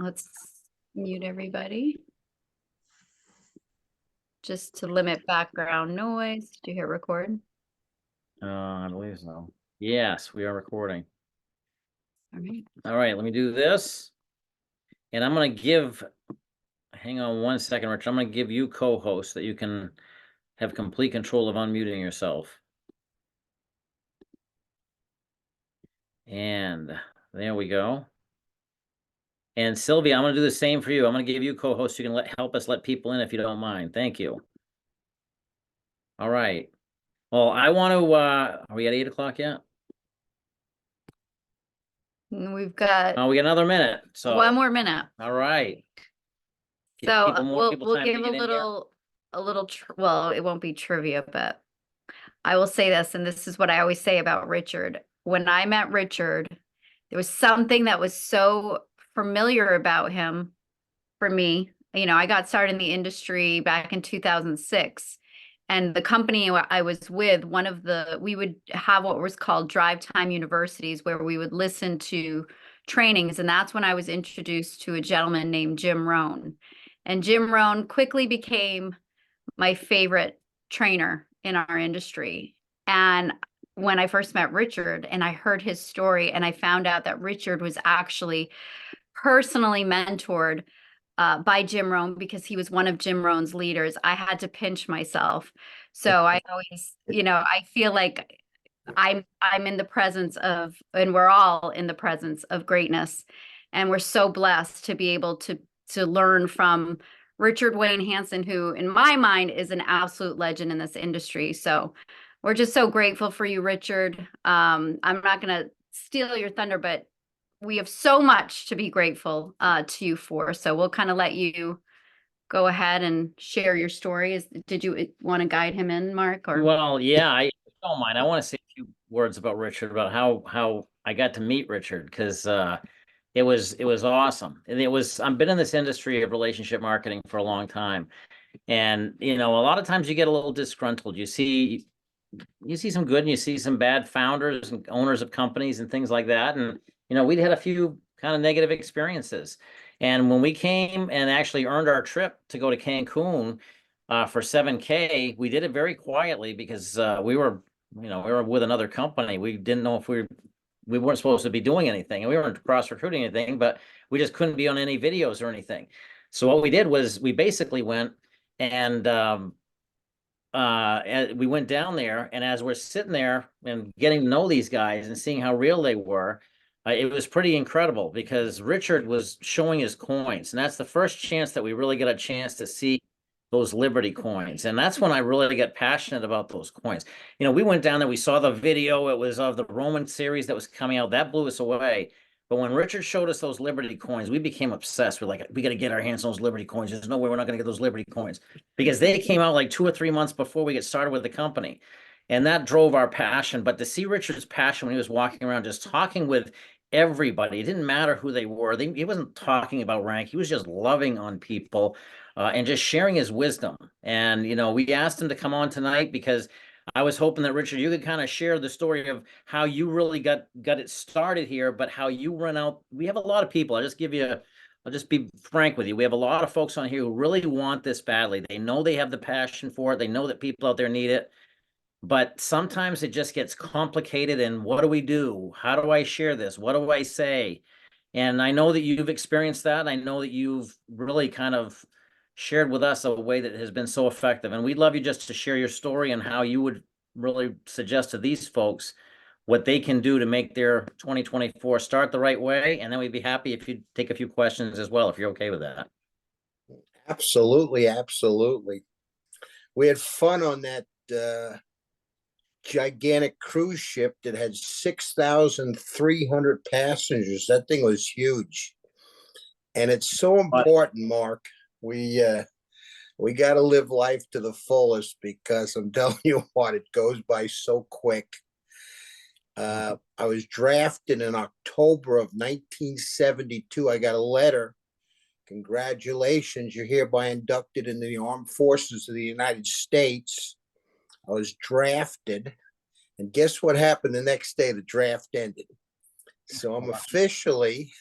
Let's mute everybody. Just to limit background noise. Do you hear record? I believe so. Yes, we are recording. All right. All right, let me do this. And I'm going to give, hang on one second, Rich. I'm going to give you co-host that you can have complete control of unmuting yourself. And there we go. And Sylvia, I'm going to do the same for you. I'm going to give you co-host. You can help us let people in if you don't mind. Thank you. All right. Well, I want to, are we at 8 o'clock yet? We've got Oh, we got another minute. So 1 more minute. All right. So more we'll time give to get in here. well, it won't be trivia, but I will say this, and this is what I always say about Richard. When I met Richard, there was something that was so familiar about him for me. You know, I got started in the industry back in 2006. And the company I was with, we would have what was called drive time universities where we would listen to trainings. And that's when I was introduced to a gentleman named Jim Rohn. And Jim Rohn quickly became my favorite trainer in our industry. And when I first met Richard and I heard his story and I found out that Richard was actually personally mentored by Jim Rohn because he was one of Jim Rohn's leaders, I had to pinch myself. So I always, I feel like I'm in the presence of, and we're all in the presence of greatness. And we're so blessed to be able to learn from Richard Wayne Hansen, who in my mind is an absolute legend in this industry. So we're just so grateful for you, Richard. I'm not going to steal your thunder, but we have so much to be grateful to you for. So we'll kind of let you go ahead and share your story. Did you want to guide him in, Mark? Or Well, yeah, I don't mind. I want to say a few words about Richard, about how I got to meet Richard, because it was awesome. And I've been in this industry of relationship marketing for a long time. And a lot of times you get a little disgruntled. You see some good and you see some bad founders and owners of companies and things like that. And we'd had a few kind of negative experiences. And when we came and actually earned our trip to go to Cancun for 7K, we did it very quietly because we were with another company. We didn't know if we weren't supposed to be doing anything, and we weren't cross recruiting anything, but we just couldn't be on any videos or anything. So what we did was we basically went and we went down there, and as we're sitting there and getting to know these guys and seeing how real they were, it was pretty incredible because Richard was showing his coins, and that's the first chance that we really get a chance to see those Liberty coins. And that's when I really got passionate about those coins. We went down there, we saw the video, it was of the Roman series that was coming out, that blew us away. But when Richard showed us those Liberty coins, we became obsessed. We're like, we got to get our hands on those Liberty coins. There's no way we're not going to get those Liberty coins, because they came out like 2 or 3 months before we get started with the company. And that drove our passion. But to see Richard's passion when he was walking around just talking with everybody, it didn't matter who they were. He wasn't talking about rank. He was just loving on people and just sharing his wisdom. And, we asked him to come on tonight because I was hoping that, Richard, you could kind of share the story of how you really got it started here, but how you run out. We have a lot of people. I'll just be frank with you. We have a lot of folks on here who really want this badly. They know they have the passion for it. They know that people out there need it. But sometimes it just gets complicated. And what do we do? How do I share this? What do I say? And I know that you've experienced that. I know that you've really kind of shared with us a way that has been so effective. And we'd love you just to share your story and how you would really suggest to these folks what they can do to make their 2024 start the right way. And then we'd be happy if you take a few questions as well, if you're okay with that. Absolutely, absolutely. We had fun on that gigantic cruise ship that had 6,300 passengers. That thing was huge. And it's so important, Mark. We got to live life to the fullest, because I'm telling you what, it goes by so quick. I was drafted in October of 1972. I got a letter. Congratulations, you're hereby inducted into the Armed Forces of the United States. I was drafted, and guess what happened the next day? The draft ended. So I'm officially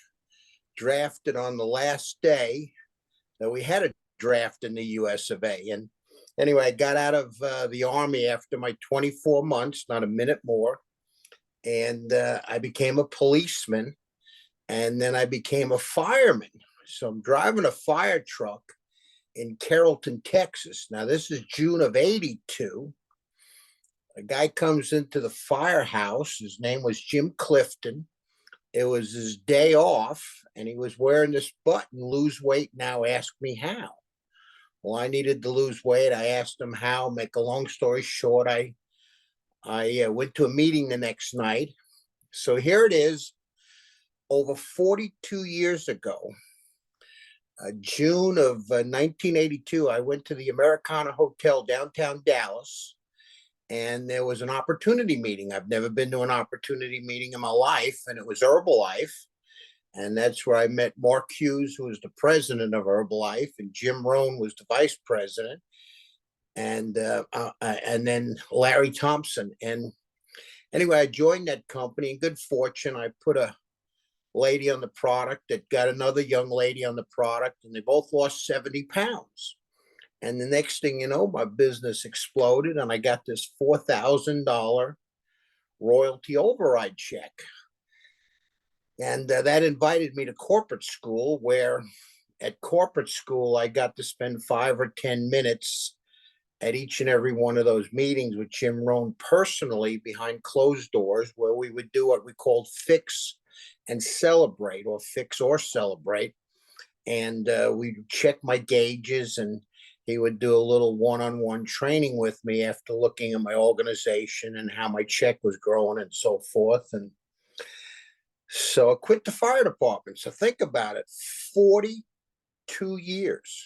drafted on the last day that we had a draft in the US of A. And anyway, I got out of the Army after my 24 months, not a minute more. And I became a policeman. And then I became a fireman. So I'm driving a fire truck in Carrollton, Texas. Now, this is June of 82. A guy comes into the firehouse. His name was Jim Clifton. It was his day off, and he was wearing this button, lose weight now, ask me how. Well, I needed to lose weight. I asked him how. Make a long story short, I went to a meeting the next night. So here it is, over 42 years ago, June of 1982, I went to the Americana Hotel downtown Dallas, and there was an opportunity meeting. I've never been to an opportunity meeting in my life, and it was Herbalife. And that's where I met Mark Hughes, who was the president of Herbalife, and Jim Rohn was the vice president, and then Larry Thompson. And anyway, I joined that company. In good fortune, I put a lady on the product that got another young lady on the product, and they both lost 70 pounds. And the next thing you know, my business exploded, and I got this $4,000 royalty override check. And that invited me to corporate school, where at corporate school, I got to spend 5 or 10 minutes at each and every one of those meetings with Jim Rohn personally behind closed doors, where we would do what we called fix and celebrate, or fix or celebrate. And we'd check my gauges, and he would do a little one-on-one training with me after looking at my organization and how my check was growing and so forth. And so I quit the fire department. So think about it, 42 years.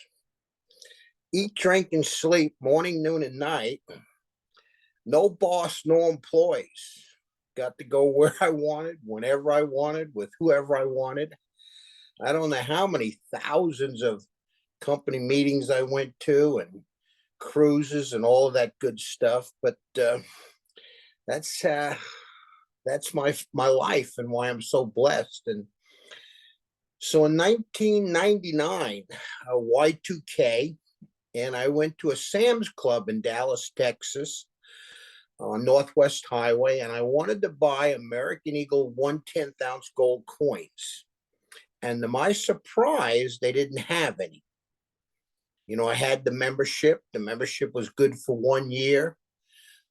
Eat, drink, and sleep, morning, noon, and night. No boss, no employees. Got to go where I wanted, whenever I wanted, with whoever I wanted. I don't know how many thousands of company meetings I went to, and cruises and all of that good stuff. But that's my life, and why I'm so blessed. And so in 1999, Y2K, and I went to a Sam's Club in Dallas, Texas, on Northwest Highway, and I wanted to buy American Eagle 1/10 ounce gold coins. And to my surprise, they didn't have any. You know, I had the membership. The membership was good for 1 year.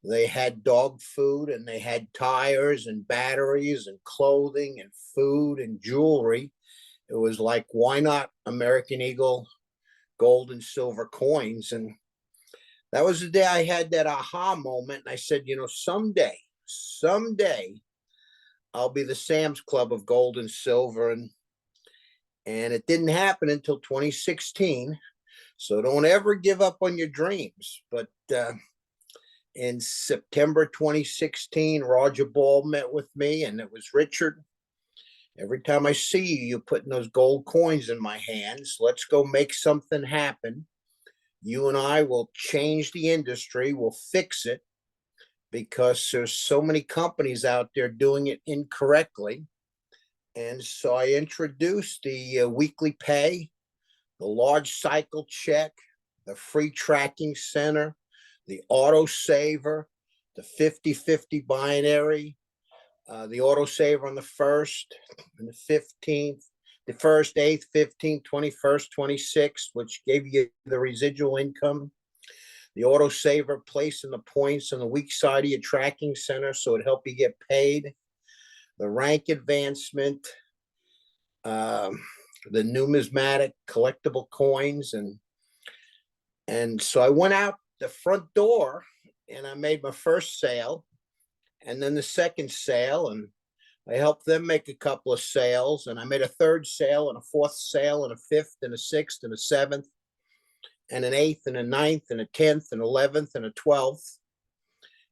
They had dog food, and they had tires and batteries and clothing and food and jewelry. It was like, why not American Eagle gold and silver coins? And that was the day I had that aha moment. And I said, you know, someday I'll be the Sam's Club of gold and silver. And it didn't happen until 2016. So don't ever give up on your dreams. But in September 2016, Roger Ball met with me, and it was, Richard, every time I see you, you're putting those gold coins in my hands. Let's go make something happen. You and I will change the industry. We'll fix it, because there's so many companies out there doing it incorrectly. And so I introduced the weekly pay, the large cycle check, the free tracking center, the auto saver, the 50-50 binary, the auto saver on the 1st and the 15th, the 1st, 8th, 15th, 21st, 26th, which gave you the residual income. The auto saver placing the points on the weak side of your tracking center, so it helped you get paid. The rank advancement, the numismatic collectible coins. And so I went out the front door, and I made my first sale, and then the second sale, and I helped them make a couple of sales, and I made a third sale and a fourth sale and a fifth and a sixth and a seventh and an eighth and a ninth and a 10th and 11th and a 12th.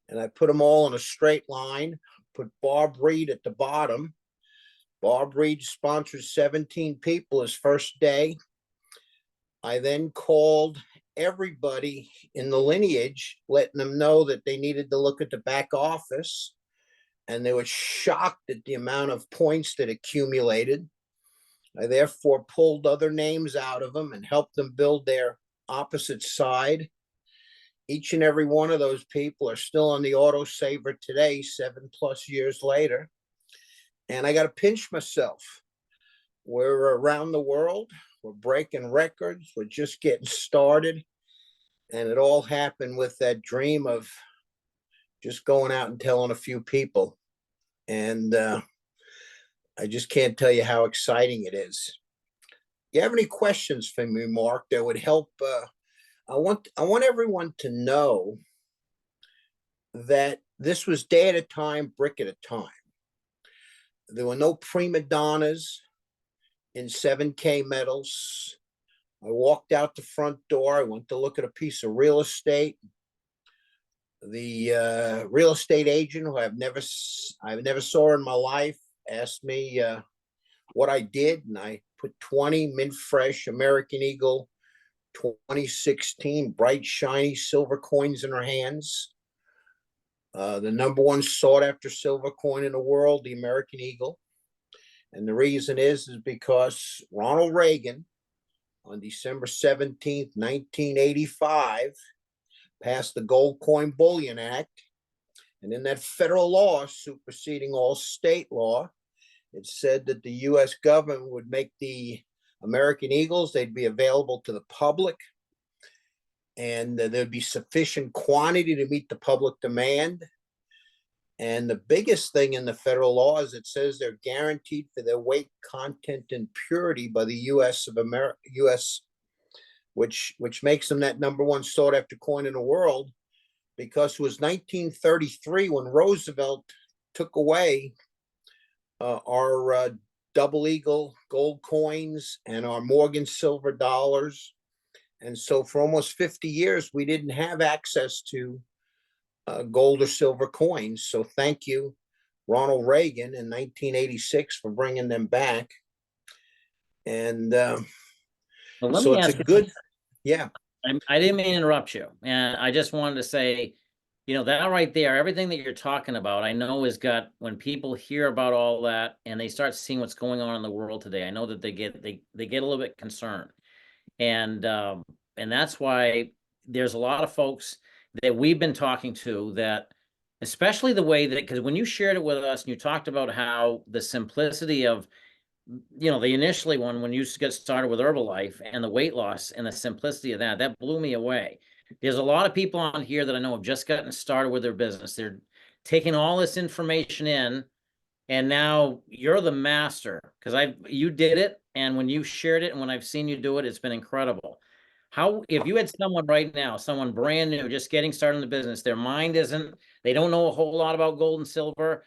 And I put them all in a straight line, put Bob Reed at the bottom. Bob Reed sponsored 17 people his first day. I then called everybody in the lineage, letting them know that they needed to look at the back office. And they were shocked at the amount of points that accumulated. I therefore pulled other names out of them and helped them build their opposite side. Each and every one of those people are still on the autosaver today, 7+ years later. And I got to pinch myself. We're around the world. We're breaking records. We're just getting started. And it all happened with that dream of just going out and telling a few people. And I just can't tell you how exciting it is. You have any questions for me, Mark, that would help? I want everyone to know that this was day at a time, brick at a time. There were no prima donnas in 7K metals. I walked out the front door. I went to look at a piece of real estate. The real estate agent, who I've never saw in my life, asked me what I did, and I put 20 mint fresh American Eagle 2016 bright shiny silver coins in her hands. The number one sought after silver coin in the world, the American Eagle. And the reason is because Ronald Reagan, on December 17th, 1985, passed the Gold Coin Bullion Act. And in that federal law, superseding all state law, it said that the U.S. government would make the American Eagles, they'd be available to the public, and there'd be sufficient quantity to meet the public demand. And the biggest thing in the federal law is it says they're guaranteed for their weight, content, and purity by the U.S. of America, which makes them that number one sought after coin in the world, because it was 1933 when Roosevelt took away our double eagle gold coins and our Morgan silver dollars. And so for almost 50 years, we didn't have access to gold or silver coins. So thank you, Ronald Reagan, in 1986 for bringing them back. And Well, let so me it's ask a you, good, yeah. I didn't mean to interrupt you. And I just wanted to say, you know, that right there, everything that you're talking about, I know has got, when people hear about all that and they start seeing what's going on in the world today, I know that they get a little bit concerned. And that's why there's a lot of folks that we've been talking to that, especially the way that, because when you shared it with us and you talked about how the simplicity of, you know, the initially one, when you get started with Herbalife and the weight loss and the simplicity of that blew me away. There's a lot of people on here that I know have just gotten started with their business. They're taking all this information in, and now you're the master, because you did it, and when you shared it and when I've seen you do it, it's been incredible. How, if you had someone right now, someone brand new, just getting started in the business, their mind isn't, they don't know a whole lot about gold and silver,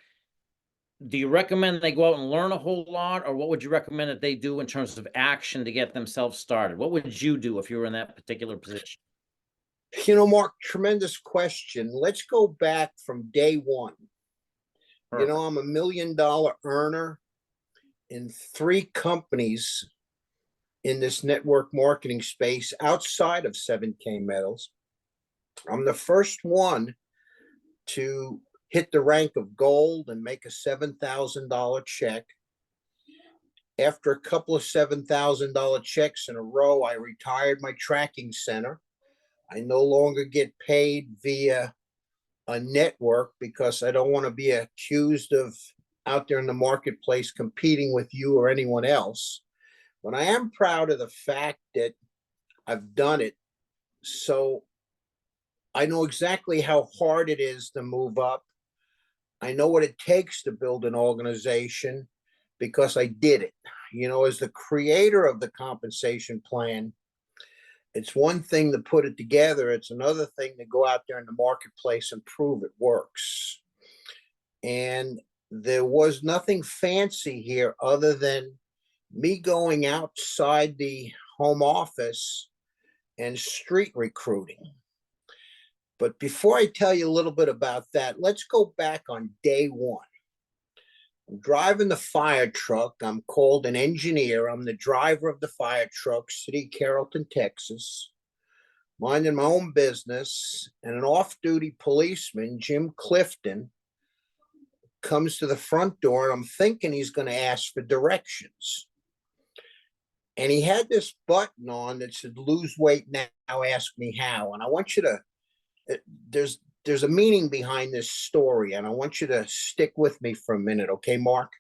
do you recommend they go out and learn a whole lot, or what would you recommend that they do in terms of action to get themselves started? What would you do if you were in that particular position? You know, Mark, tremendous question. Let's go back from day one. You know, I'm $1 million earner in 3 companies in this network marketing space outside of 7K metals. I'm the first one to hit the rank of gold and make a $7,000 check. After a couple of $7,000 checks in a row, I retired my tracking center. I no longer get paid via a network because I don't want to be accused of out there in the marketplace competing with you or anyone else. But I am proud of the fact that I've done it. So I know exactly how hard it is to move up. I know what it takes to build an organization because I did it. You know, as the creator of the compensation plan, it's one thing to put it together. It's another thing to go out there in the marketplace and prove it works. And there was nothing fancy here other than me going outside the home office and street recruiting. But before I tell you a little bit about that, let's go back on day one. I'm driving the fire truck. I'm called an engineer. I'm the driver of the fire truck, City Carrollton, Texas, minding my own business. And an off-duty policeman, Jim Clifton, comes to the front door, and I'm thinking he's going to ask for directions. And he had this button on that said, lose weight now, ask me how. And I want you to, there's a meaning behind this story, and I want you to stick with me for a minute, okay, Mark?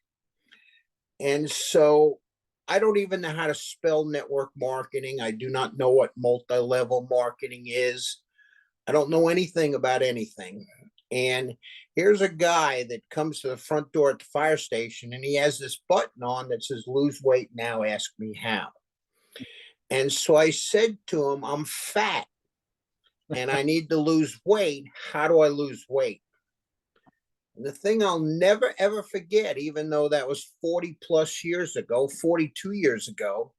And so I don't even know how to spell network marketing. I do not know what multi-level marketing is. I don't know anything about anything. And here's a guy that comes to the front door at the fire station, and he has this button on that says, lose weight now, ask me how. And so I said to him, I'm fat and I need to lose weight. How do I lose weight? And the thing I'll never, ever forget, even though that was 40 plus years ago, 42 years ago,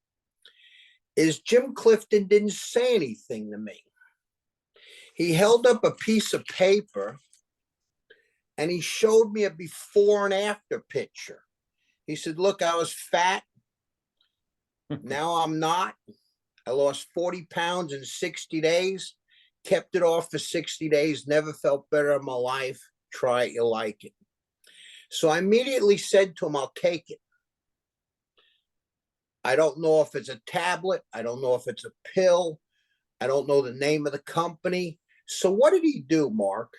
is Jim Clifton didn't say anything to me. He held up a piece of paper and he showed me a before and after picture. He said, look, I was fat. Now I'm not. I lost 40 pounds in 60 days, kept it off for 60 days, never felt better in my life. Try it, you'll like it. So I immediately said to him, I'll take it. I don't know if it's a tablet. I don't know if it's a pill. I don't know the name of the company. So what did he do, Mark?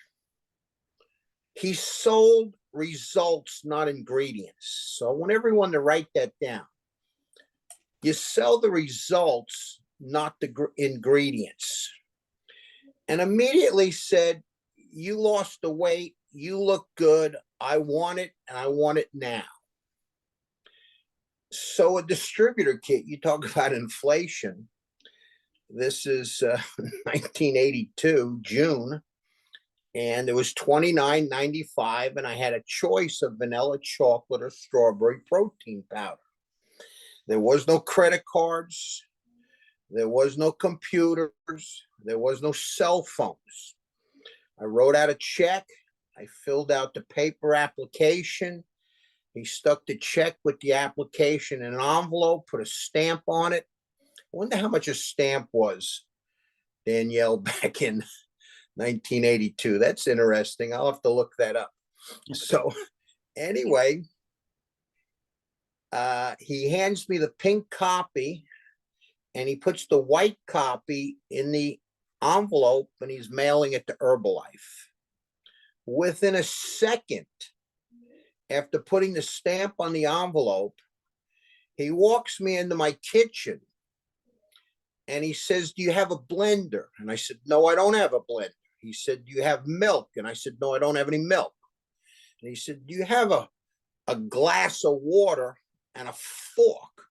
He sold results, not ingredients. So I want everyone to write that down. You sell the results, not the ingredients. And immediately said, you lost the weight, you look good, I want it, and I want it now. So a distributor kit, you talk about inflation. This is 1982, June, and it was $29.95, and I had a choice of vanilla chocolate or strawberry protein powder. There was no credit cards. There was no computers. There was no cell phones. I wrote out a check. I filled out the paper application. He stuck the check with the application in an envelope, put a stamp on it. I wonder how much a stamp was, Danielle, back in 1982. That's interesting. I'll have to look that up. So anyway, he hands me the pink copy and he puts the white copy in the envelope and he's mailing it to Herbalife. Within a second, after putting the stamp on the envelope, he walks me into my kitchen and he says, do you have a blender? And I said, no, I don't have a blender. He said, do you have milk? And I said, no, I don't have any milk. And he said, do you have a glass of water and a fork?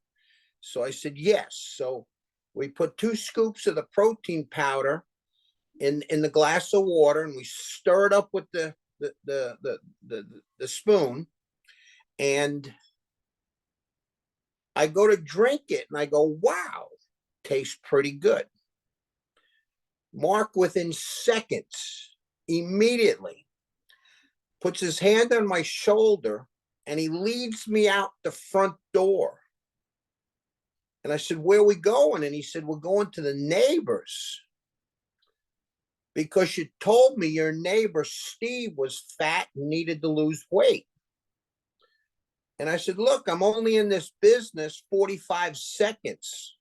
So I said, yes. So we put 2 scoops of the protein powder in the glass of water and we stir it up with the spoon. And I go to drink it and I go, wow, tastes pretty good. Mark, within seconds, immediately puts his hand on my shoulder and he leads me out the front door. And I said, where are we going? And he said, we're going to the neighbors because you told me your neighbor Steve was fat and needed to lose weight. And I said, look, I'm only in this business 45 seconds.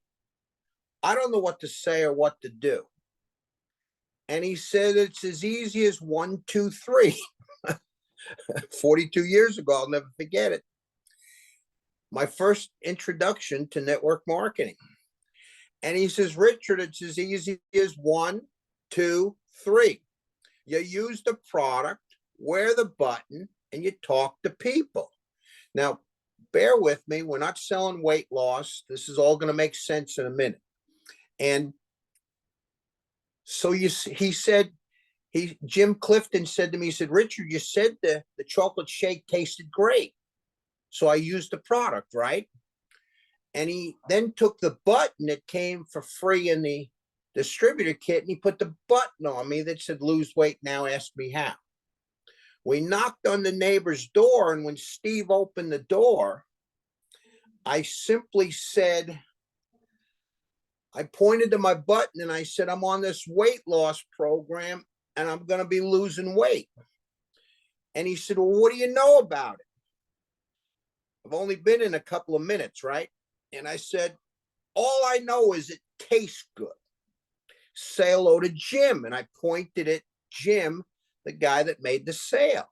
I don't know what to say or what to do. And he said, it's as easy as 1, 2, 3. 42 years ago, I'll never forget it. My first introduction to network marketing. And he says, Richard, it's as easy as 1, 2, 3. You use the product, wear the button, and you talk to people. Now, bear with me. We're not selling weight loss. This is all going to make sense in a minute. And so he said, Jim Clifton said to me, he said, Richard, you said the chocolate shake tasted great. So I used the product, right? And he then took the button that came for free in the distributor kit and he put the button on me that said, lose weight now, ask me how. We knocked on the neighbor's door, and when Steve opened the door, I simply said, I pointed to my button and I said, I'm on this weight loss program and I'm going to be losing weight. And he said, well, what do you know about it? I've only been in a couple of minutes, right? And I said, All I know is it tastes good. Say hello to Jim. And I pointed at Jim, the guy that made the sale.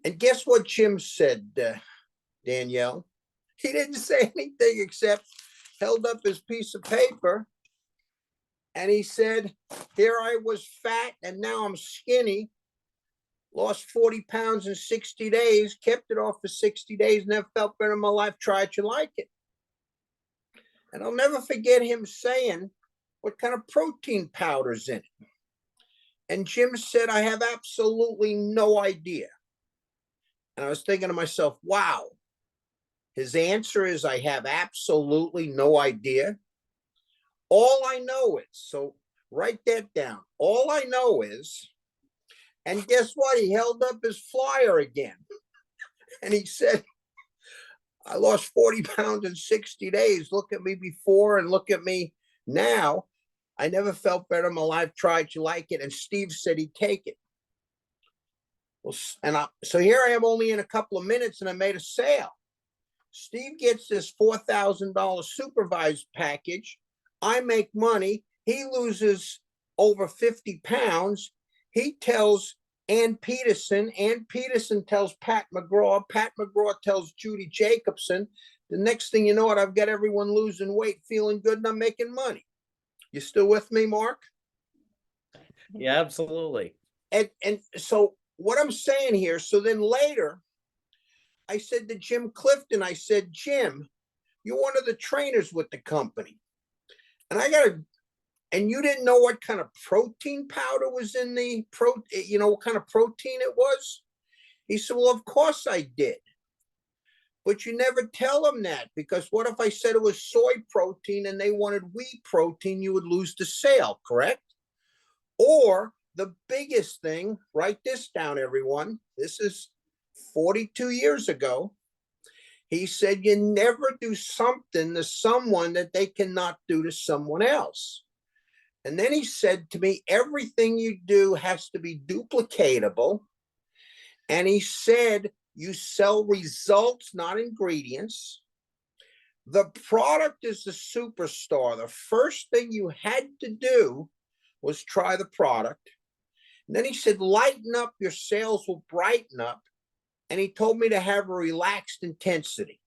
And guess what Jim said, Danielle? He didn't say anything except held up his piece of paper. And he said, here I was fat and now I'm skinny. Lost 40 pounds in 60 days, kept it off for 60 days, never felt better in my life. Try it, you like it. And I'll never forget him saying what kind of protein powder's in it. And Jim said, I have absolutely no idea. And I was thinking to myself, wow, his answer is, I have absolutely no idea. All I know is, so write that down. All I know is, and guess what? He held up his flyer again. And he said, I lost 40 pounds in 60 days. Look at me before and look at me now. I never felt better in my life. Tried, you like it? And Steve said he'd take it. Well, so here I am only in a couple of minutes and I made a sale. Steve gets this $4,000 supervised package. I make money. He loses over 50 pounds. He tells Ann Peterson. Ann Peterson tells Pat McGraw. Pat McGraw tells Judy Jacobson. The next thing you know it, I've got everyone losing weight, feeling good, and I'm making money. You still with me, Mark? Yeah, absolutely. And so what I'm saying here, so then later, I said to Jim Clifton, I said, Jim, you're one of the trainers with the company. And and you didn't know what kind of protein powder was in the what kind of protein it was? He said, well, of course I did. But you never tell them that, because what if I said it was soy protein and they wanted wheat protein? You would lose the sale, correct? Or the biggest thing, write this down, everyone. This is 42 years ago. He said, you never do something to someone that they cannot do to someone else. And then he said to me, everything you do has to be duplicatable. And he said, you sell results, not ingredients. The product is the superstar. The first thing you had to do was try the product. And then he said, lighten up, your sales will brighten up. And he told me to have a relaxed intensity.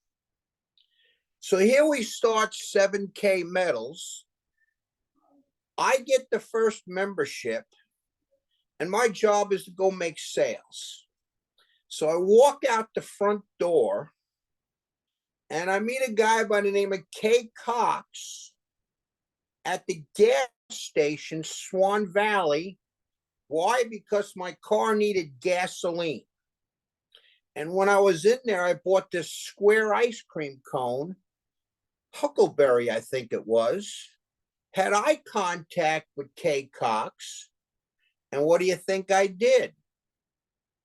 So here we start 7K medals. I get the first membership, and my job is to go make sales. So I walk out the front door, and I meet a guy by the name of Kay Cox at the gas station, Swan Valley. Why? Because my car needed gasoline. And when I was in there, I bought this square ice cream cone, Huckleberry, I think it was, had eye contact with Kay Cox. And what do you think I did?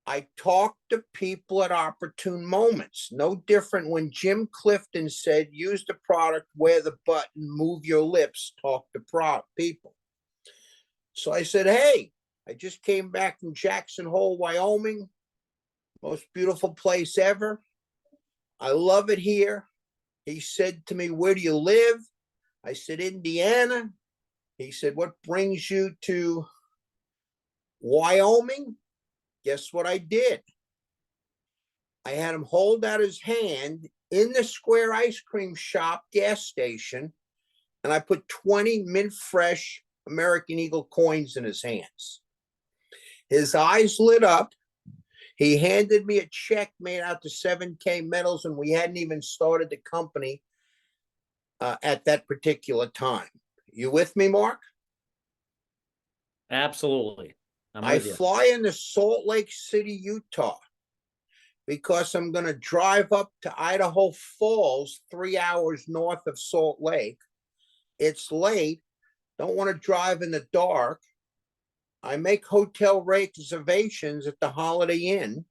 I talked to people at opportune moments. No different when Jim Clifton said, use the product, wear the button, move your lips, talk to people. So I said, hey, I just came back from Jackson Hole, Wyoming. Most beautiful place ever. I love it here. He said to me, where do you live? I said, Indiana. He said, what brings you to Wyoming? Guess what I did? I had him hold out his hand in the square ice cream shop gas station, and I put 20 mint fresh American Eagle coins in his hands. His eyes lit up. He handed me a check made out to 7K medals, and we hadn't even started the company at that particular time. You with me, Mark? Absolutely. I fly into Salt Lake City, Utah, because I'm going to drive up to Idaho Falls, 3 hours north of Salt Lake. It's late. Don't want to drive in the dark. I make hotel reservations at the Holiday Inn.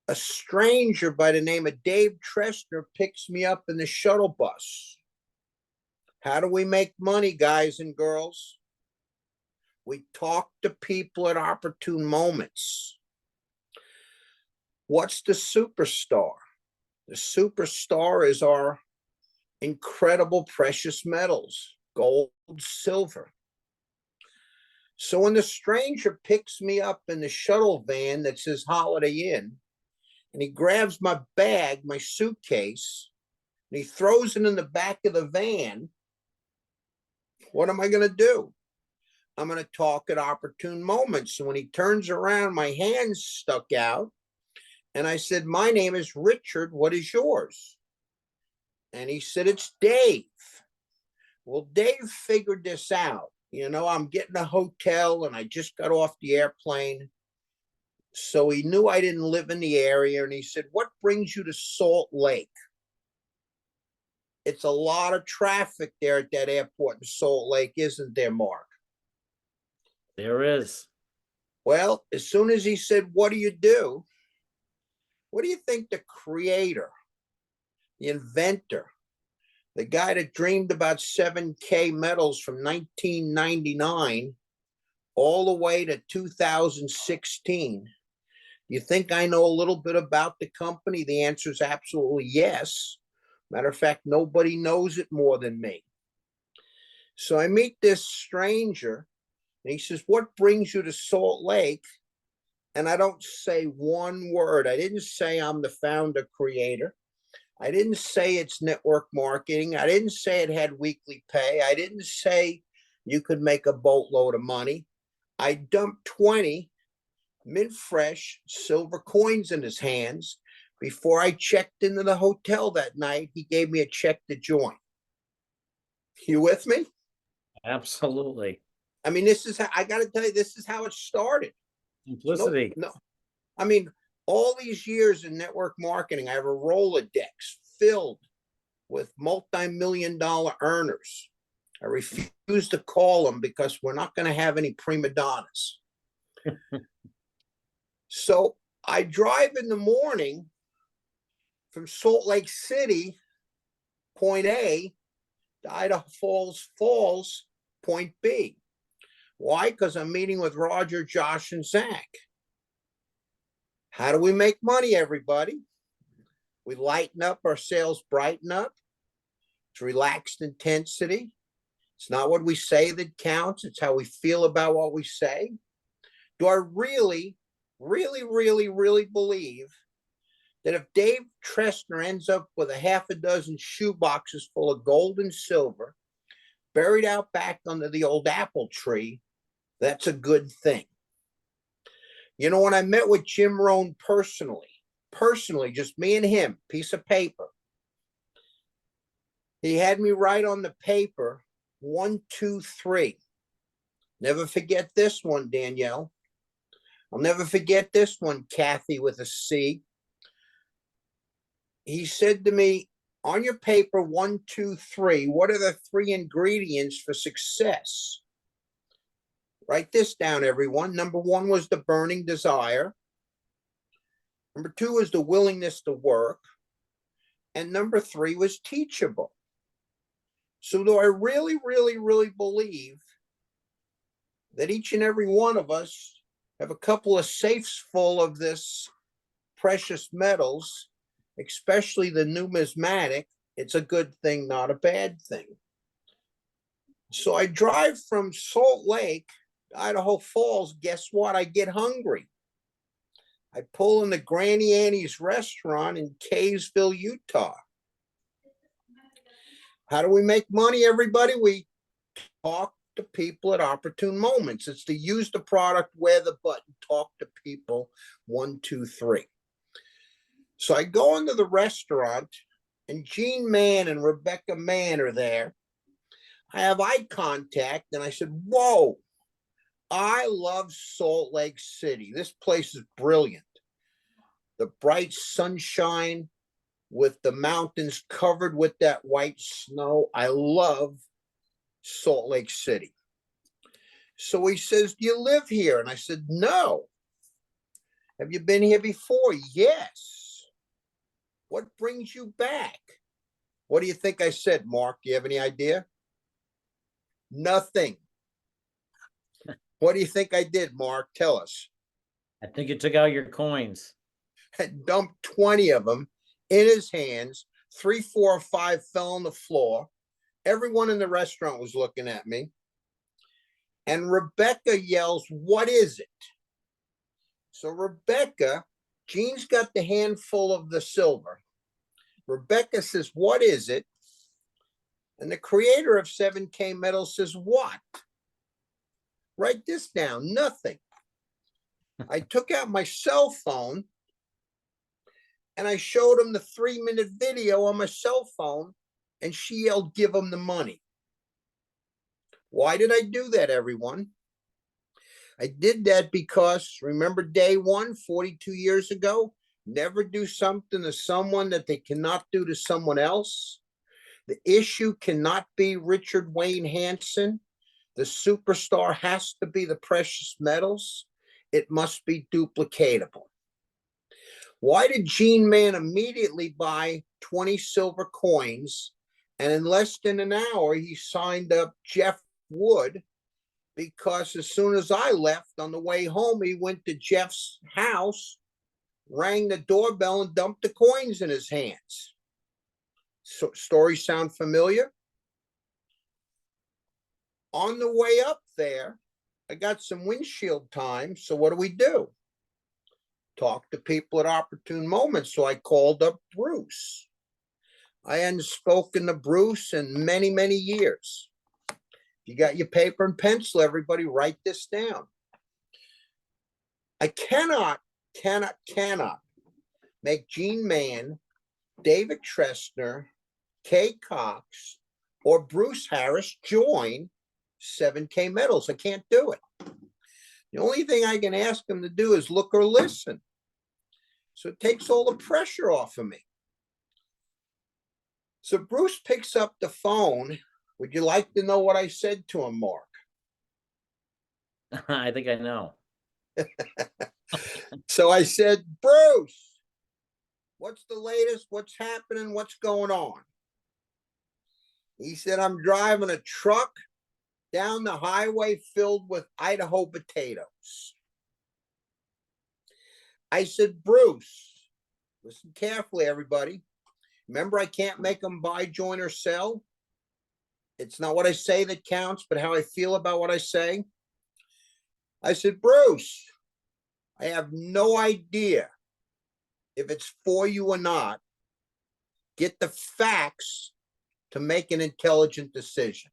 A stranger by the name of Dave Trestner picks me up in the shuttle bus. How do we make money, guys and girls? We talk to people at opportune moments. What's the superstar? The superstar is our incredible precious metals, gold, silver. So when the stranger picks me up in the shuttle van that says Holiday Inn, and he grabs my bag, my suitcase, and he throws it in the back of the van, what am I going to do? I'm going to talk at opportune moments. So when he turns around, my hand's stuck out. And I said, my name is Richard. What is yours? And he said, it's Dave. Well, Dave figured this out. You know, I'm getting a hotel and I just got off the airplane. So he knew I didn't live in the area. And he said, what brings you to Salt Lake? It's a lot of traffic there at that airport in Salt Lake, isn't there, Mark? There is. Well, as soon as he said, what do you do? What do you think the creator, the inventor, the guy that dreamed about 7K metals from 1999 all the way to 2016? You think I know a little bit about the company? The answer is absolutely yes. Matter of fact, nobody knows it more than me. So I meet this stranger and he says, what brings you to Salt Lake? And I don't say one word. I didn't say I'm the founder creator. I didn't say it's network marketing. I didn't say it had weekly pay. I didn't say you could make a boatload of money. I dumped 20 mint fresh silver coins in his hands. Before I checked into the hotel that night, he gave me a check to join. You with me? Absolutely. I mean, this is how, I got to tell you, this is how it started. Simplicity. No, I mean, all these years in network marketing, I have a Rolodex filled with multi-million-dollar earners. I refuse to call them because we're not going to have any prima donnas. So I drive in the morning from Salt Lake City, point A, to Idaho Falls, point B. Why? Because I'm meeting with Roger, Josh, and Zach. How do we make money, everybody? We lighten up, our sales brighten up. It's relaxed intensity. It's not what we say that counts. It's how we feel about what we say. Do I really believe that if Dave Trestner ends up with a half a dozen shoe boxes full of gold and silver buried out back under the old apple tree, that's a good thing? You know, when I met with Jim Rohn personally, just me and him, piece of paper, he had me write on the paper 1, 2, 3. Never forget this one, Danielle. I'll never forget this one, Kathy, with a C. He said to me, on your paper 1, 2, 3, what are the 3 ingredients for success? Write this down, everyone. Number 1 was the burning desire. Number 2 was the willingness to work. And number 3 was teachable. So do I really believe that each and every one of us have a couple of safes full of this precious metals, especially the numismatic? It's a good thing, not a bad thing. So I drive from Salt Lake to Idaho Falls. Guess what? I get hungry. I pull in the Granny Annie's restaurant in Kaysville, Utah. How do we make money, everybody? We talk to people at opportune moments. It's to use the product, wear the button, talk to people, 1, 2, 3. So I go into the restaurant and Gene Mann and Rebecca Mann are there. I have eye contact and I said, whoa, I love Salt Lake City. This place is brilliant. The bright sunshine with the mountains covered with that white snow. I love Salt Lake City. So he says, do you live here? And I said, no. Have you been here before? Yes. What brings you back? What do you think I said, Mark? Do you have any idea? Nothing. What do you think I did, Mark? Tell us. I think you took out your coins. I dumped 20 of them in his hands, 3, 4, or 5 fell on the floor. Everyone in the restaurant was looking at me. And Rebecca yells, "What is it?" So Rebecca, Gene's got the handful of the silver. Rebecca says, "What is it?" And the creator of 7K Metals says, "What?" Write this down, nothing. I took out my cell phone and I showed him the 3-minute video on my cell phone, and she yelled, "Give him the money." Why did I do that, everyone? I did that because, remember day one, 42 years ago? Never do something to someone that they cannot do to someone else. The issue cannot be Richard Wayne Hansen. The superstar has to be the precious metals. It must be duplicatable. Why did Gene Mann immediately buy 20 silver coins, and in less than an hour, he signed up Jeff Wood? Because as soon as I left on the way home, he went to Jeff's house, rang the doorbell, and dumped the coins in his hands. So, story sound familiar? On the way up there, I got some windshield time. So what do? Talk to people at opportune moments. So I called up Bruce. I hadn't spoken to Bruce in many, many years. You got your paper and pencil, everybody, write this down. I cannot make Gene Mann, David Trestner, Kay Cox, or Bruce Harris join 7K Metals. I can't do it. The only thing I can ask them to do is look or listen. So it takes all the pressure off of me. So Bruce picks up the phone. Would you like to know what I said to him, Mark? I think I know. So I said, "Bruce, what's the latest? What's happening? What's going on?" He said, "I'm driving a truck down the highway filled with Idaho potatoes." I said, "Bruce, listen carefully, everybody. Remember, I can't make them buy, join, or sell. It's not what I say that counts, but how I feel about what I say." I said, "Bruce, I have no idea if it's for you or not. Get the facts to make an intelligent decision.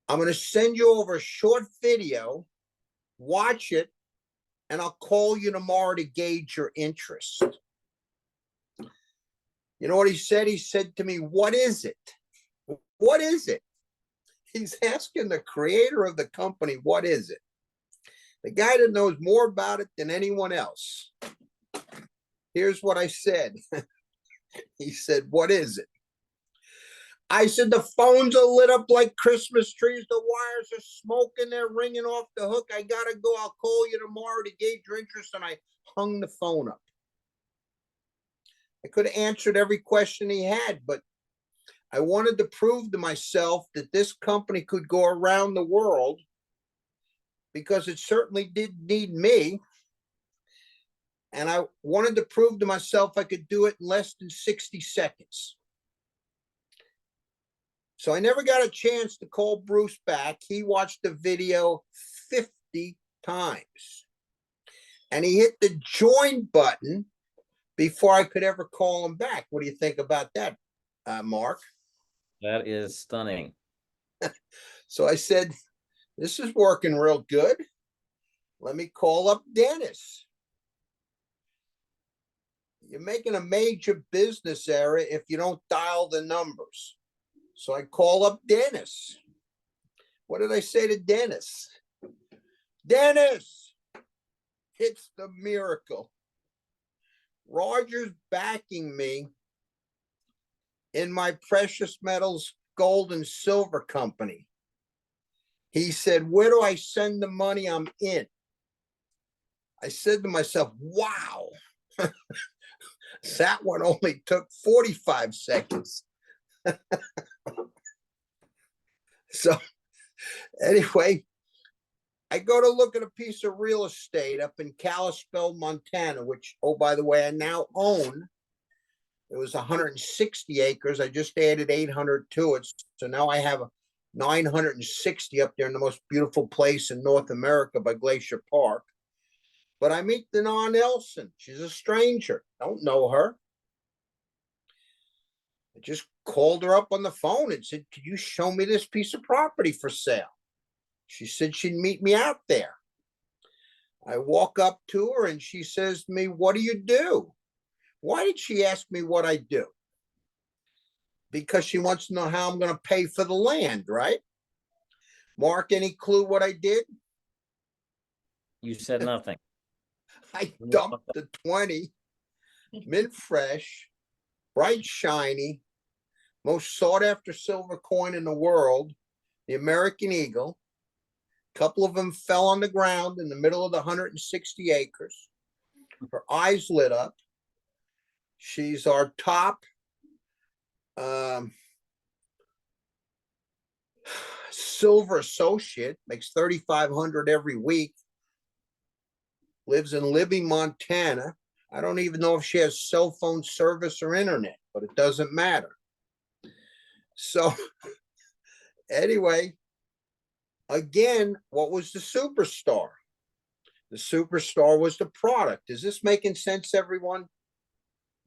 I'm going to send you over a short video. Watch it, and I'll call you tomorrow to gauge your interest." You know what he said? He said to me, "What is it? What is it?" He's asking the creator of the company, what is it? The guy that knows more about it than anyone else. Here's what I said. He said, "What is it?" I said, "The phones are lit up like Christmas trees. The wires are smoking. They're ringing off the hook. I got to go. I'll call you tomorrow to gauge your interest." And I hung the phone up. I could have answered every question he had, but I wanted to prove to myself that this company could go around the world, because it certainly did need me. And I wanted to prove to myself I could do it in less than 60 seconds. So I never got a chance to call Bruce back. He watched the video 50 times. And he hit the join button before I could ever call him back. What do you think about that, Mark? That is stunning. So I said, "This is working real good. Let me call up Dennis." You're making a major business error if you don't dial the numbers. So I call up Dennis. What did I say to Dennis? "Dennis, it's the miracle. Roger's backing me in my precious metals, gold and silver company. He said, where do I send the money? I'm in." I said to myself, wow, that one only took 45 seconds. So anyway, I go to look at a piece of real estate up in Kalispell, Montana, which, oh, by the way, I now own. It was 160 acres. I just added 800 to it. So now I have 960 up there in the most beautiful place in North America by Glacier Park. But I meet Dana Nelson. She's a stranger. Don't know her. I just called her up on the phone and said, "Could you show me this piece of property for sale?" She said she'd meet me out there. I walk up to her and she says to me, "What do you do?" Why did she ask me what I do? Because she wants to know how I'm going to pay for the land, right? Mark, any clue what I did? You said nothing. I dumped the 20 mint fresh, bright, shiny, most sought after silver coin in the world, the American Eagle. A couple of them fell on the ground in the middle of the 160 acres. Her eyes lit up. She's our top silver associate, makes $3,500 every week, lives in Libby, Montana. I don't even know if she has cell phone service or internet, but it doesn't matter. So anyway, again, what was the superstar? The superstar was the product. Is this making sense, everyone?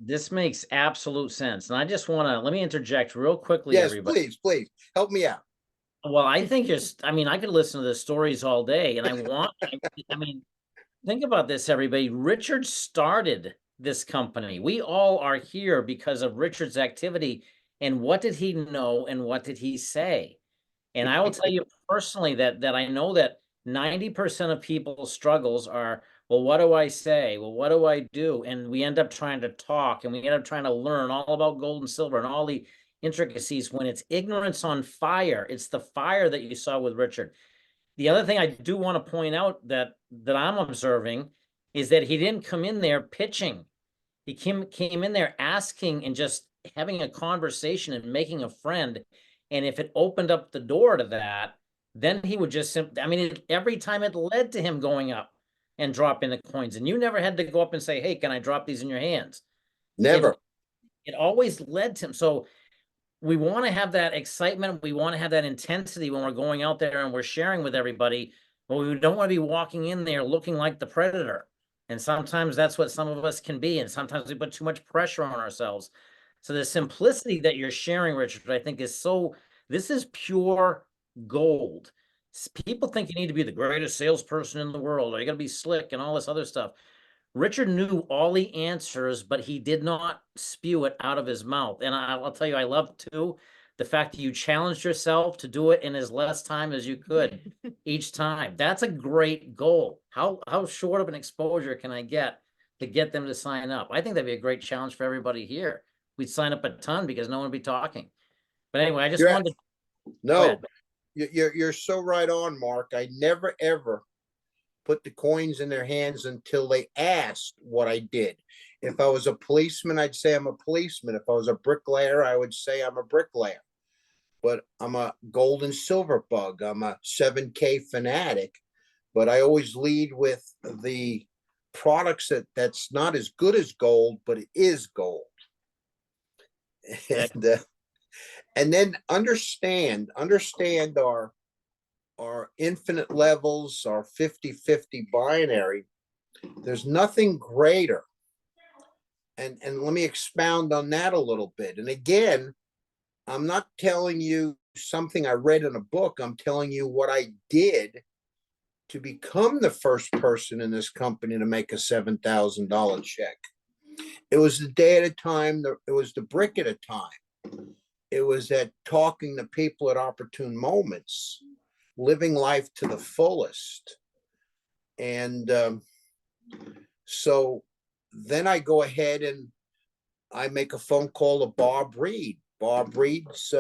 This makes absolute sense. And I just want to, let me interject real quickly, Yes, everybody. please help me out. Well, I think I mean, I could listen to the stories all day and I mean, think about this, everybody. Richard started this company. We all are here because of Richard's activity. And what did he know and what did he say? And I will tell you personally that I know that 90% of people's struggles are, well, what do I say? Well, what do I do? And we end up trying to talk and we end up trying to learn all about gold and silver and all the intricacies when it's ignorance on fire. It's the fire that you saw with Richard. The other thing I do want to point out that I'm observing is that he didn't come in there pitching. He came in there asking and just having a conversation and making a friend. And if it opened up the door to that, then he would just simply, I mean, every time it led to him going up and dropping the coins. And you never had to go up and say, "Hey, can I drop these in your hands?" Never. It always led to him. So we want to have that excitement. We want to have that intensity when we're going out there and we're sharing with everybody, but we don't want to be walking in there looking like the predator. And sometimes that's what some of us can be. And sometimes we put too much pressure on ourselves. So the simplicity that you're sharing, Richard, I think this is pure gold. People think you need to be the greatest salesperson in the world, or you got to be slick and all this other stuff. Richard knew all the answers, but he did not spew it out of his mouth. And I'll tell you, I love too the fact that you challenged yourself to do it in as less time as you could each time. That's a great goal. How short of an exposure can I get to get them to sign up? I think that'd be a great challenge for everybody here. We'd sign up a ton because no one would be talking. But anyway, I just wanted to. No, you're so right on, Mark. I never ever put the coins in their hands until they asked what I did. If I was a policeman, I'd say I'm a policeman. If I was a bricklayer, I would say I'm a bricklayer. But I'm a gold and silver bug. I'm a 7K fanatic. But I always lead with the products that's not as good as gold, but it is gold. And then understand our infinite levels, our 50-50 binary. There's nothing greater. And let me expound on that a little bit. And again, I'm not telling you something I read in a book. I'm telling you what I did to become the first person in this company to make a $7,000 check. It was the day at a time. It was the brick at a time. It was that talking to people at opportune moments, living life to the fullest. And so then I go ahead and I make a phone call to Bob Reed. Bob Reed's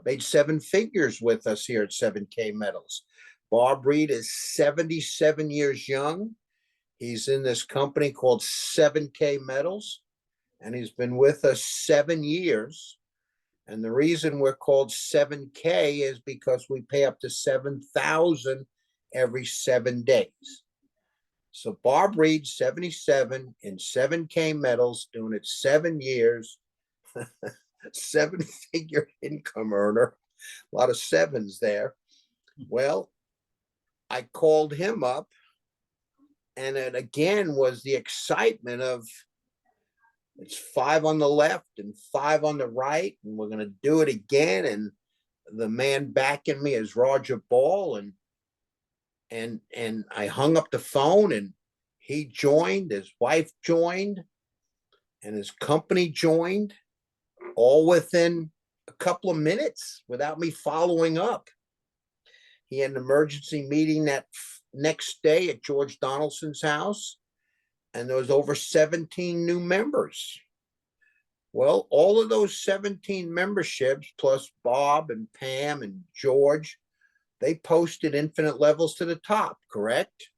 made 7 figures with us here at 7K Metals. Bob Reed is 77 years young. He's in this company called 7K Metals, and he's been with us 7 years. And the reason we're called 7K is because we pay up to $7,000 every 7 days. So Bob Reed, 77 in 7K medals, doing it 7 years, 7-figure income earner, a lot of sevens there. Well, I called him up, and it again was the excitement of it's 5 on the left and 5 on the right, and we're going to do it again. And the man backing me is Roger Ball, and I hung up the phone, and he joined, his wife joined, and his company joined, all within a couple of minutes without me following up. He had an emergency meeting that next day at George Donaldson's house, and there was over 17 new members. Well, all of those 17 memberships, plus Bob and Pam and George, they posted infinite levels to the top, correct?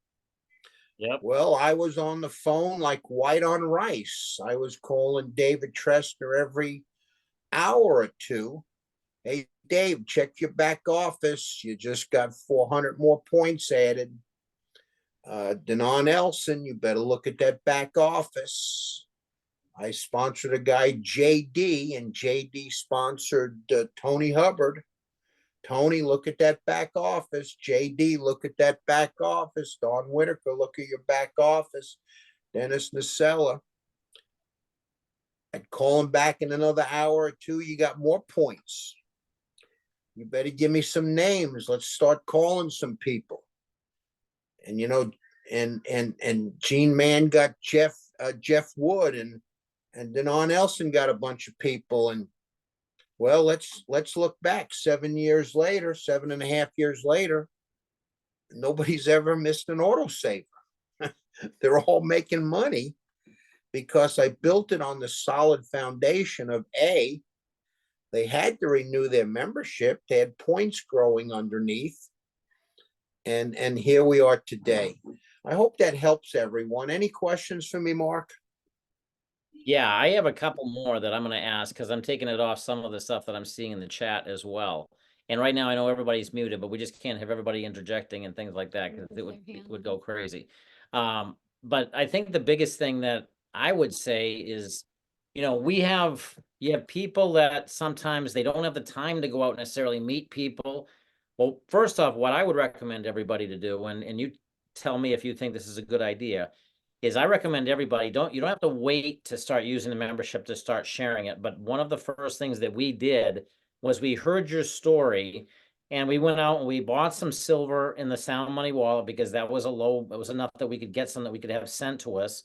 Yep. Well, I was on the phone like white on rice. I was calling David Tressner every hour or two. Hey, Dave, check your back office. You just got 400 more points added. Denon Elson, you better look at that back office. I sponsored a guy, JD, and JD sponsored Tony Hubbard. Tony, look at that back office. JD, look at that back office. Don Whitaker, look at your back office. Dennis Nacella. I'd call him back in another hour or two. You got more points. You better give me some names. Let's start calling some people. And and Gene Mann got Jeff Wood, and Denon Elson got a bunch of people. And well, let's look back 7 years later, 7.5 years later, nobody's ever missed an autosaver. They're all making money because I built it on the solid foundation of A, they had to renew their membership. They had points growing underneath. And here we are today. I hope that helps everyone. Any questions for me, Mark? Yeah, I have a couple more that I'm going to ask because I'm taking it off some of the stuff that I'm seeing in the chat as well. And right now I know everybody's muted, but we just can't have everybody interjecting and things like that because it would go crazy. But I think the biggest thing that I would say is, you have people that sometimes they don't have the time to go out and necessarily meet people. Well, first off, what I would recommend everybody to do, and you tell me if you think this is a good idea, is I recommend everybody, you don't have to wait to start using the membership to start sharing it. But one of the first things that we did was we heard your story and we went out and we bought some silver in the Sound Money wallet because that was it was enough that we could get some that we could have sent to us.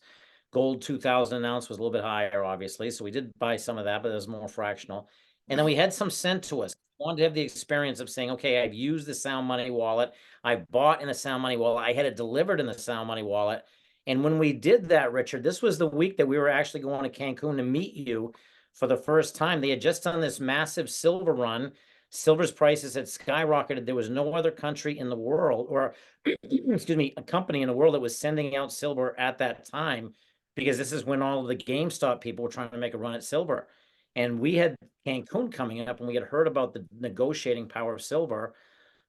Gold 2,000 an ounce was a little bit higher, obviously. So we did buy some of that, but it was more fractional. And then we had some sent to us. I wanted to have the experience of saying, okay, I've used the Sound Money wallet. I bought in the Sound Money wallet. I had it delivered in the Sound Money wallet. And when we did that, Richard, this was the week that we were actually going to Cancun to meet you for the first time. They had just done this massive silver run. Silver's prices had skyrocketed. There was no other country in the world, or excuse me, a company in the world that was sending out silver at that time, because this is when all of the GameStop people were trying to make a run at silver. And we had Cancun coming up, and we had heard about the negotiating power of silver.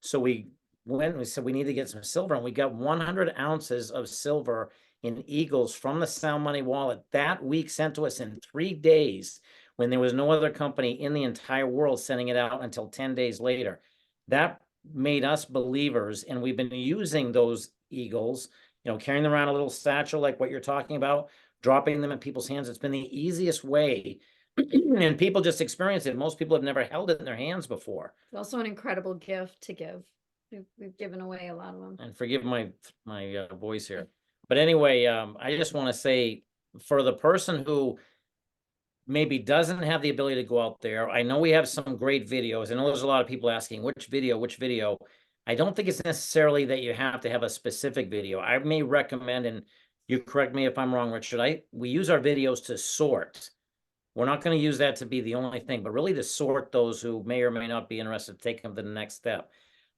So we went and we said, we need to get some silver. And we got 100 ounces of silver in Eagles from the Sound Money wallet that week, sent to us in 3 days, when there was no other company in the entire world sending it out until 10 days later. That made us believers, and we've been using those Eagles, carrying them around a little satchel like what you're talking about, dropping them in people's hands. It's been the easiest way, and people just experience it. Most people have never held it in their hands before. It's also an incredible gift to give. We've given away a lot of them. And forgive my voice here. But anyway, I just want to say, for the person who maybe doesn't have the ability to go out there, I know we have some great videos. I know there's a lot of people asking which video. I don't think it's necessarily that you have to have a specific video. I may recommend, and you correct me if I'm wrong, Richard, we use our videos to sort. We're not going to use that to be the only thing, but really to sort those who may or may not be interested to take them to the next step.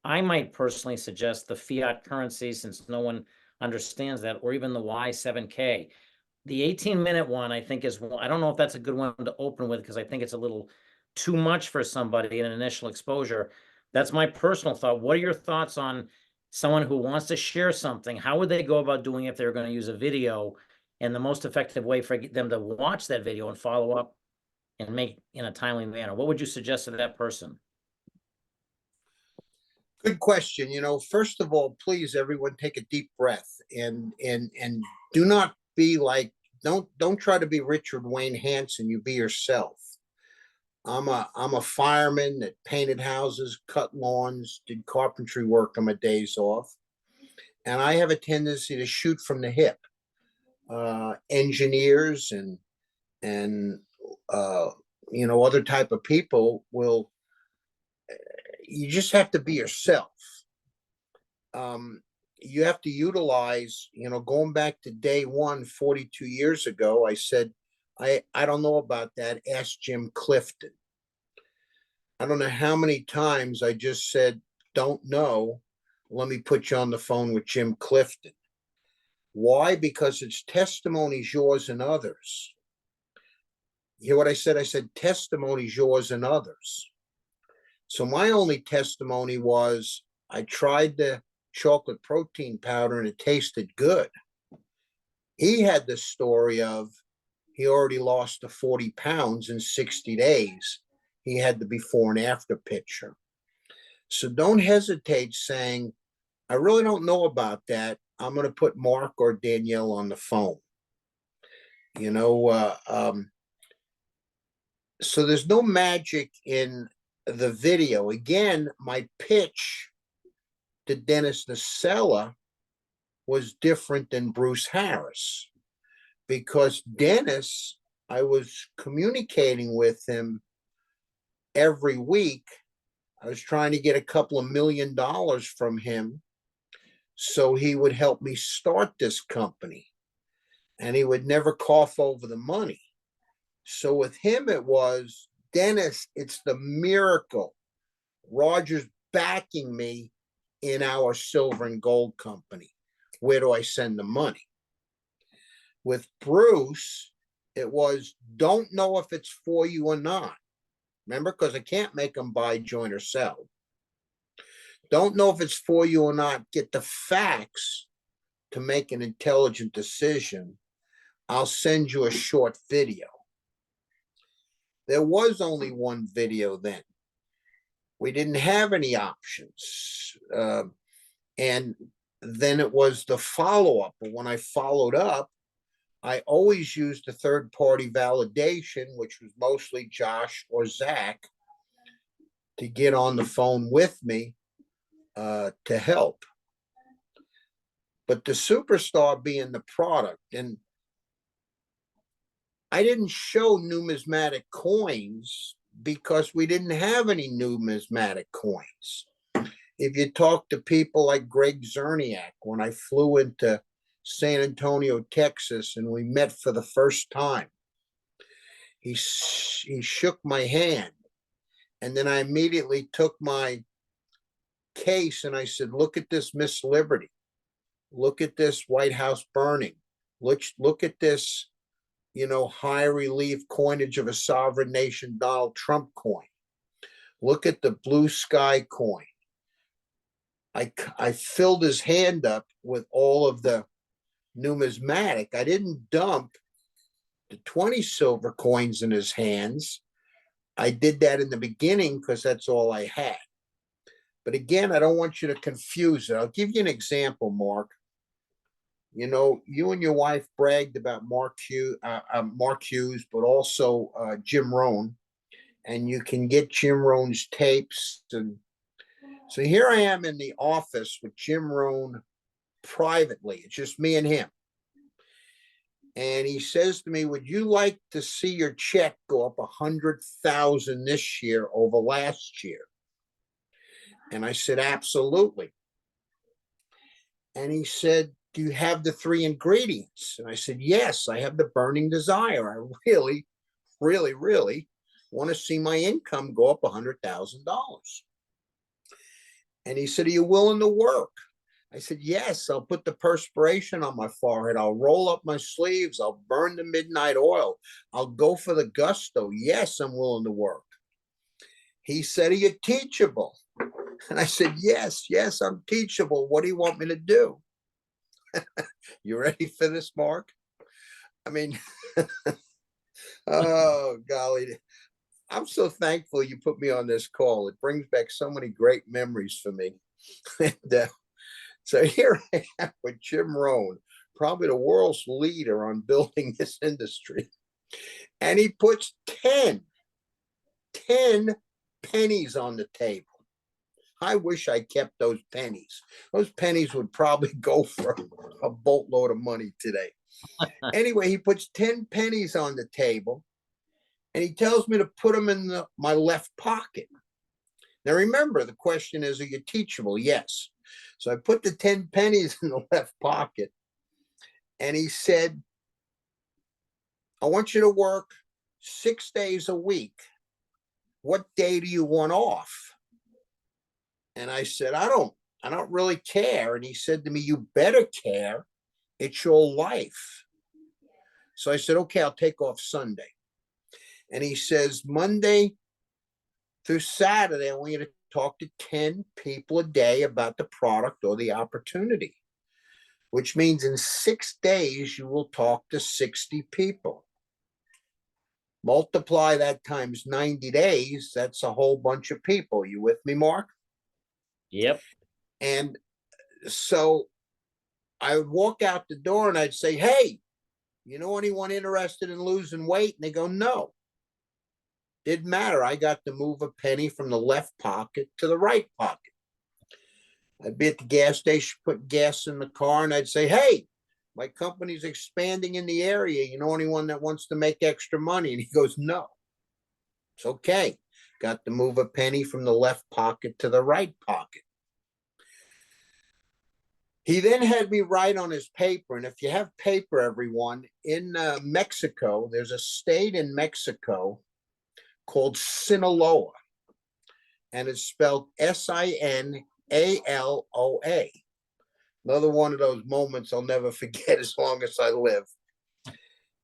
I might personally suggest the fiat currency, since no one understands that, or even the Y7K. The 18-minute one, I think, is one. I don't know if that's a good one to open with, because I think it's a little too much for somebody in an initial exposure. That's my personal thought. What are your thoughts on someone who wants to share something, how would they go about doing it if they're going to use a video? And the most effective way for them to watch that video and follow up and make in a timely manner? What would you suggest to that person? Good question. First of all, please, everyone, take a deep breath and do not be like, don't try to be Richard Wayne Hansen. You be yourself. I'm a fireman that painted houses, cut lawns, did carpentry work on my days off, and I have a tendency to shoot from the hip. Engineers and other type of people will. You just have to be yourself. You have to utilize, going back to day one, 42 years ago, I said, I don't know about that. Ask Jim Clifton. I don't know how many times I just said, don't know. Let me put you on the phone with Jim Clifton. Why? Because it's testimonies, yours and others. You hear what I said? I said testimonies, yours and others. So my only testimony was I tried the chocolate protein powder and it tasted good. He had the story of he already lost the 40 pounds in 60 days. He had the before and after picture. So don't hesitate saying, I really don't know about that. I'm going to put Mark or Danielle on the phone. So there's no magic in the video. Again, my pitch to Dennis Nacella was different than Bruce Harris, because Dennis, I was communicating with him every week. I was trying to get a couple of $1 million from him so he would help me start this company, and he would never cough over the money. So with him, it was, Dennis, it's the miracle. Roger's backing me in our silver and gold company. Where do I send the money? With Bruce, it was, don't know if it's for you or not. Remember, because I can't make them buy, join, or sell. Don't know if it's for you or not. Get the facts to make an intelligent decision. I'll send you a short video. There was only one video then. We didn't have any options. And then it was the follow-up. But when I followed up, I always used the third-party validation, which was mostly Josh or Zach, to get on the phone with me to help. But the superstar being the product, and I didn't show numismatic coins because we didn't have any numismatic coins. If you talk to people like Greg Zerniak, when I flew into San Antonio, Texas, and we met for the first time, he shook my hand. And then I immediately took my case and I said, look at this Miss Liberty. Look at this White House burning. Look at this, high relief coinage of a sovereign nation Donald Trump coin. Look at the blue sky coin. I filled his hand up with all of the numismatic. I didn't dump the 20 silver coins in his hands. I did that in the beginning because that's all I had. But again, I don't want you to confuse it. I'll give you an example, Mark. You and your wife bragged about Mark Hughes, but also Jim Rohn, and you can get Jim Rohn's tapes. And so here I am in the office with Jim Rohn privately. It's just me and him. And he says to me, would you like to see your check go up 100,000 this year over last year? And I said, absolutely. And he said, do you have the 3 ingredients? And I said, yes, I have the burning desire. I really, really, really want to see my income go up $100,000. And he said, are you willing to work? I said, yes, I'll put the perspiration on my forehead. I'll roll up my sleeves. I'll burn the midnight oil. I'll go for the gusto. Yes, I'm willing to work. He said, are you teachable? And I said, yes, yes, I'm teachable. What do you want me to do? You ready for this, Mark? I mean, oh, golly. I'm so thankful you put me on this call. It brings back so many great memories for me. And, so here I am with Jim Rohn, probably the world's leader on building this industry. And he puts 10 pennies on the table. I wish I kept those pennies. Those pennies would probably go for a boatload of money today. Anyway, he puts 10 pennies on the table and he tells me to put them in my left pocket. Now, remember, the question is, are you teachable? Yes. So I put the 10 pennies in the left pocket and he said, I want you to work 6 days a week. What day do you want off? And I said, I don't really care. And he said to me, you better care. It's your life. So I said, okay, I'll take off Sunday. And he says, Monday through Saturday, I want you to talk to 10 people a day about the product or the opportunity, which means in 6 days, you will talk to 60 people. Multiply that times 90 days. That's a whole bunch of people. You with me, Mark? Yep. And so I would walk out the door and I'd say, hey, you know anyone interested in losing weight? And they go, no. Didn't matter. I got to move a penny from the left pocket to the right pocket. I'd be at the gas station, put gas in the car, and I'd say, hey, my company's expanding in the area. You know anyone that wants to make extra money? And he goes, no. It's okay. Got to move a penny from the left pocket to the right pocket. He then had me write on his paper, and if you have paper, everyone, in Mexico, there's a state in Mexico called Sinaloa, and it's spelled Sinaloa. Another one of those moments I'll never forget as long as I live.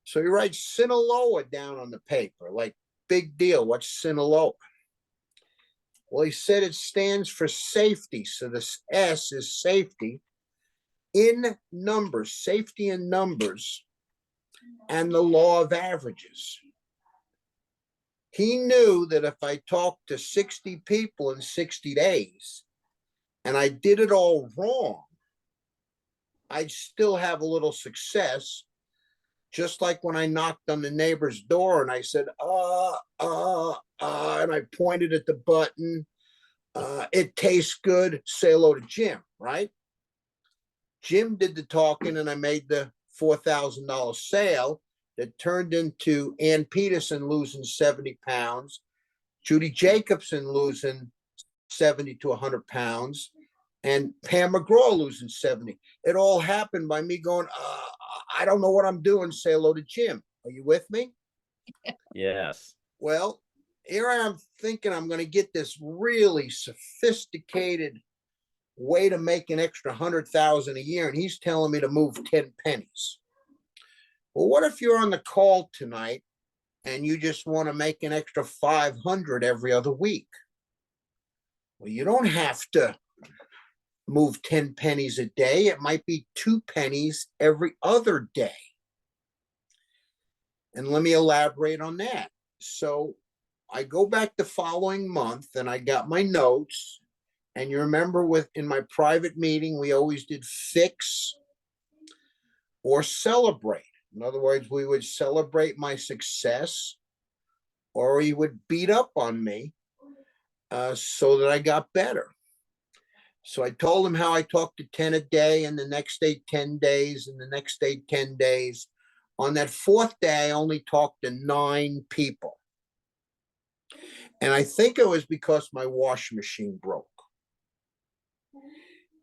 So he writes Sinaloa down on the paper, like, big deal. What's Sinaloa? Well, he said it stands for safety. So this S is safety in numbers, safety in numbers, and the law of averages. He knew that if I talked to 60 people in 60 days and I did it all wrong, I'd still have a little success. Just like when I knocked on the neighbor's door and I said, and I pointed at the button, it tastes good, say hello to Jim, right? Jim did the talking and I made the $4,000 sale that turned into Ann Peterson losing 70 pounds, Judy Jacobson losing 70 to 100 pounds, and Pam McGraw losing 70. It all happened by me going, I don't know what I'm doing. Say hello to Jim. Are you with me? Yes. Well, here I am thinking I'm going to get this really sophisticated way to make an extra 100,000 a year. And he's telling me to move 10 pennies. Well, what if you're on the call tonight and you just want to make an extra 500 every other week? Well, you don't have to move 10 pennies a day. It might be 2 pennies every other day. And let me elaborate on that. So I go back the following month and I got my notes. And you remember in my private meeting, we always did fix or celebrate. In other words, we would celebrate my success or he would beat up on me so that I got better. So I told him how I talked to 10 a day and the next day, 10 days and the next day, 10 days. On that fourth day, I only talked to 9 people. And I think it was because my washing machine broke.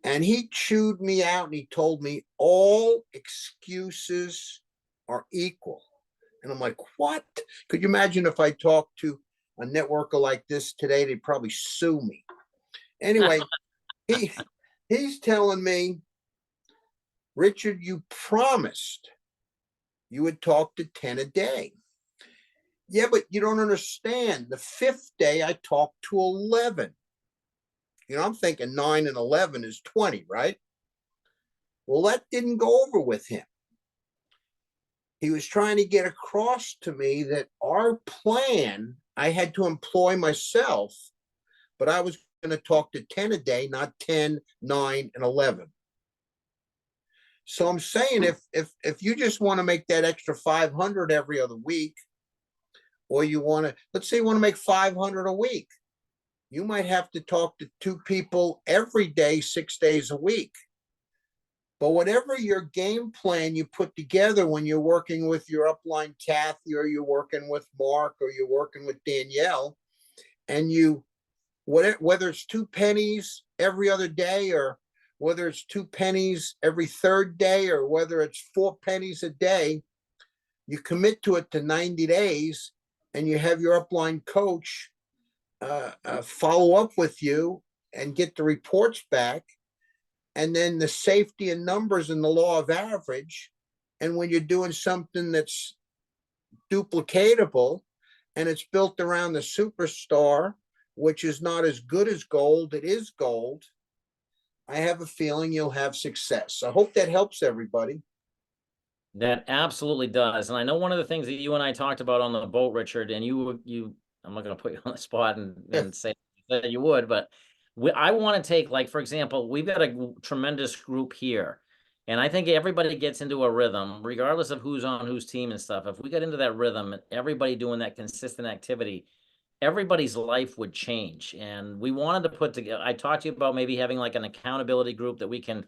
And he chewed me out and he told me all excuses are equal. And I'm like, what? Could you imagine if I talked to a networker like this today, they'd probably sue me. Anyway, he's telling me, Richard, you promised you would talk to 10 a day. Yeah, but you don't understand. The 5th day, I talked to 11. I'm thinking 9 and 11 is 20, right? Well, that didn't go over with him. He was trying to get across to me that our plan, I had to employ myself, but I was going to talk to 10 a day, not 10, 9, and 11. So I'm saying if you just want to make that extra 500 every other week, or you want to, let's say you want to make 500 a week, you might have to talk to 2 people every day, 6 days a week. But whatever your game plan you put together when you're working with your upline Kathy, or you're working with Mark, or you're working with Danielle, and you, whether it's 2 pennies every other day, or whether it's 2 pennies every third day, or whether it's 4 pennies a day, you commit to it to 90 days, and you have your upline coach follow up with you and get the reports back, and then the safety and numbers and the law of average. And when you're doing something that's duplicatable and it's built around the superstar, which is not as good as gold, it is gold, I have a feeling you'll have success. I hope that helps everybody. That absolutely does. And I know one of the things that you and I talked about on the boat, Richard, and I'm not going to put you on the spot and say that you would, but I want to take, like, for example, we've got a tremendous group here. And I think everybody gets into a rhythm, regardless of who's on whose team and stuff. If we get into that rhythm, everybody doing that consistent activity, everybody's life would change. And we wanted to put together, I talked to you about maybe having like an accountability group that we can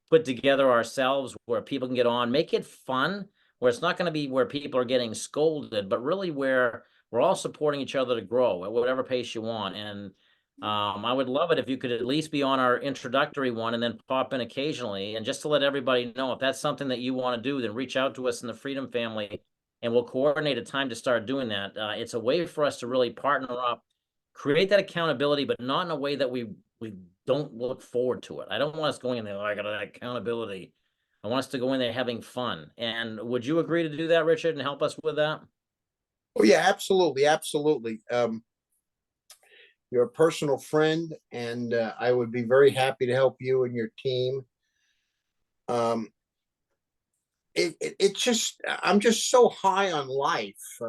put together ourselves, where people can get on, make it fun, where it's not going to be where people are getting scolded, but really where we're all supporting each other to grow at whatever pace you want. And I would love it if you could at least be on our introductory one and then pop in occasionally. And just to let everybody know, if that's something that you want to do, then reach out to us in the Freedom family and we'll coordinate a time to start doing that. It's a way for us to really partner up, create that accountability, but not in a way that we don't look forward to it. I don't want us going in there, oh, I got that accountability. I want us to go in there having fun. And would you agree to do that, Richard, and help us with that? Oh yeah, absolutely. Absolutely. You're a personal friend, and I would be very happy to help you and your team. It's just, I'm just so high on life.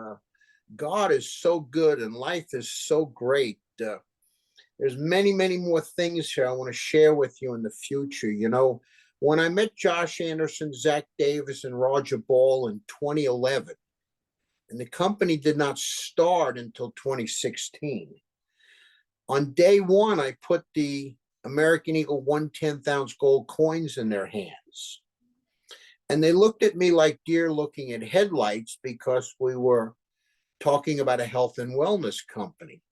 God is so good and life is so great. There's many, many more things here I want to share with you in the future. When I met Josh Anderson, Zach Davis, and Roger Ball in 2011, and the company did not start until 2016. On day one, I put the American Eagle 1/10 ounce gold coins in their hands. And they looked at me like deer looking at headlights, because we were talking about a health and wellness company.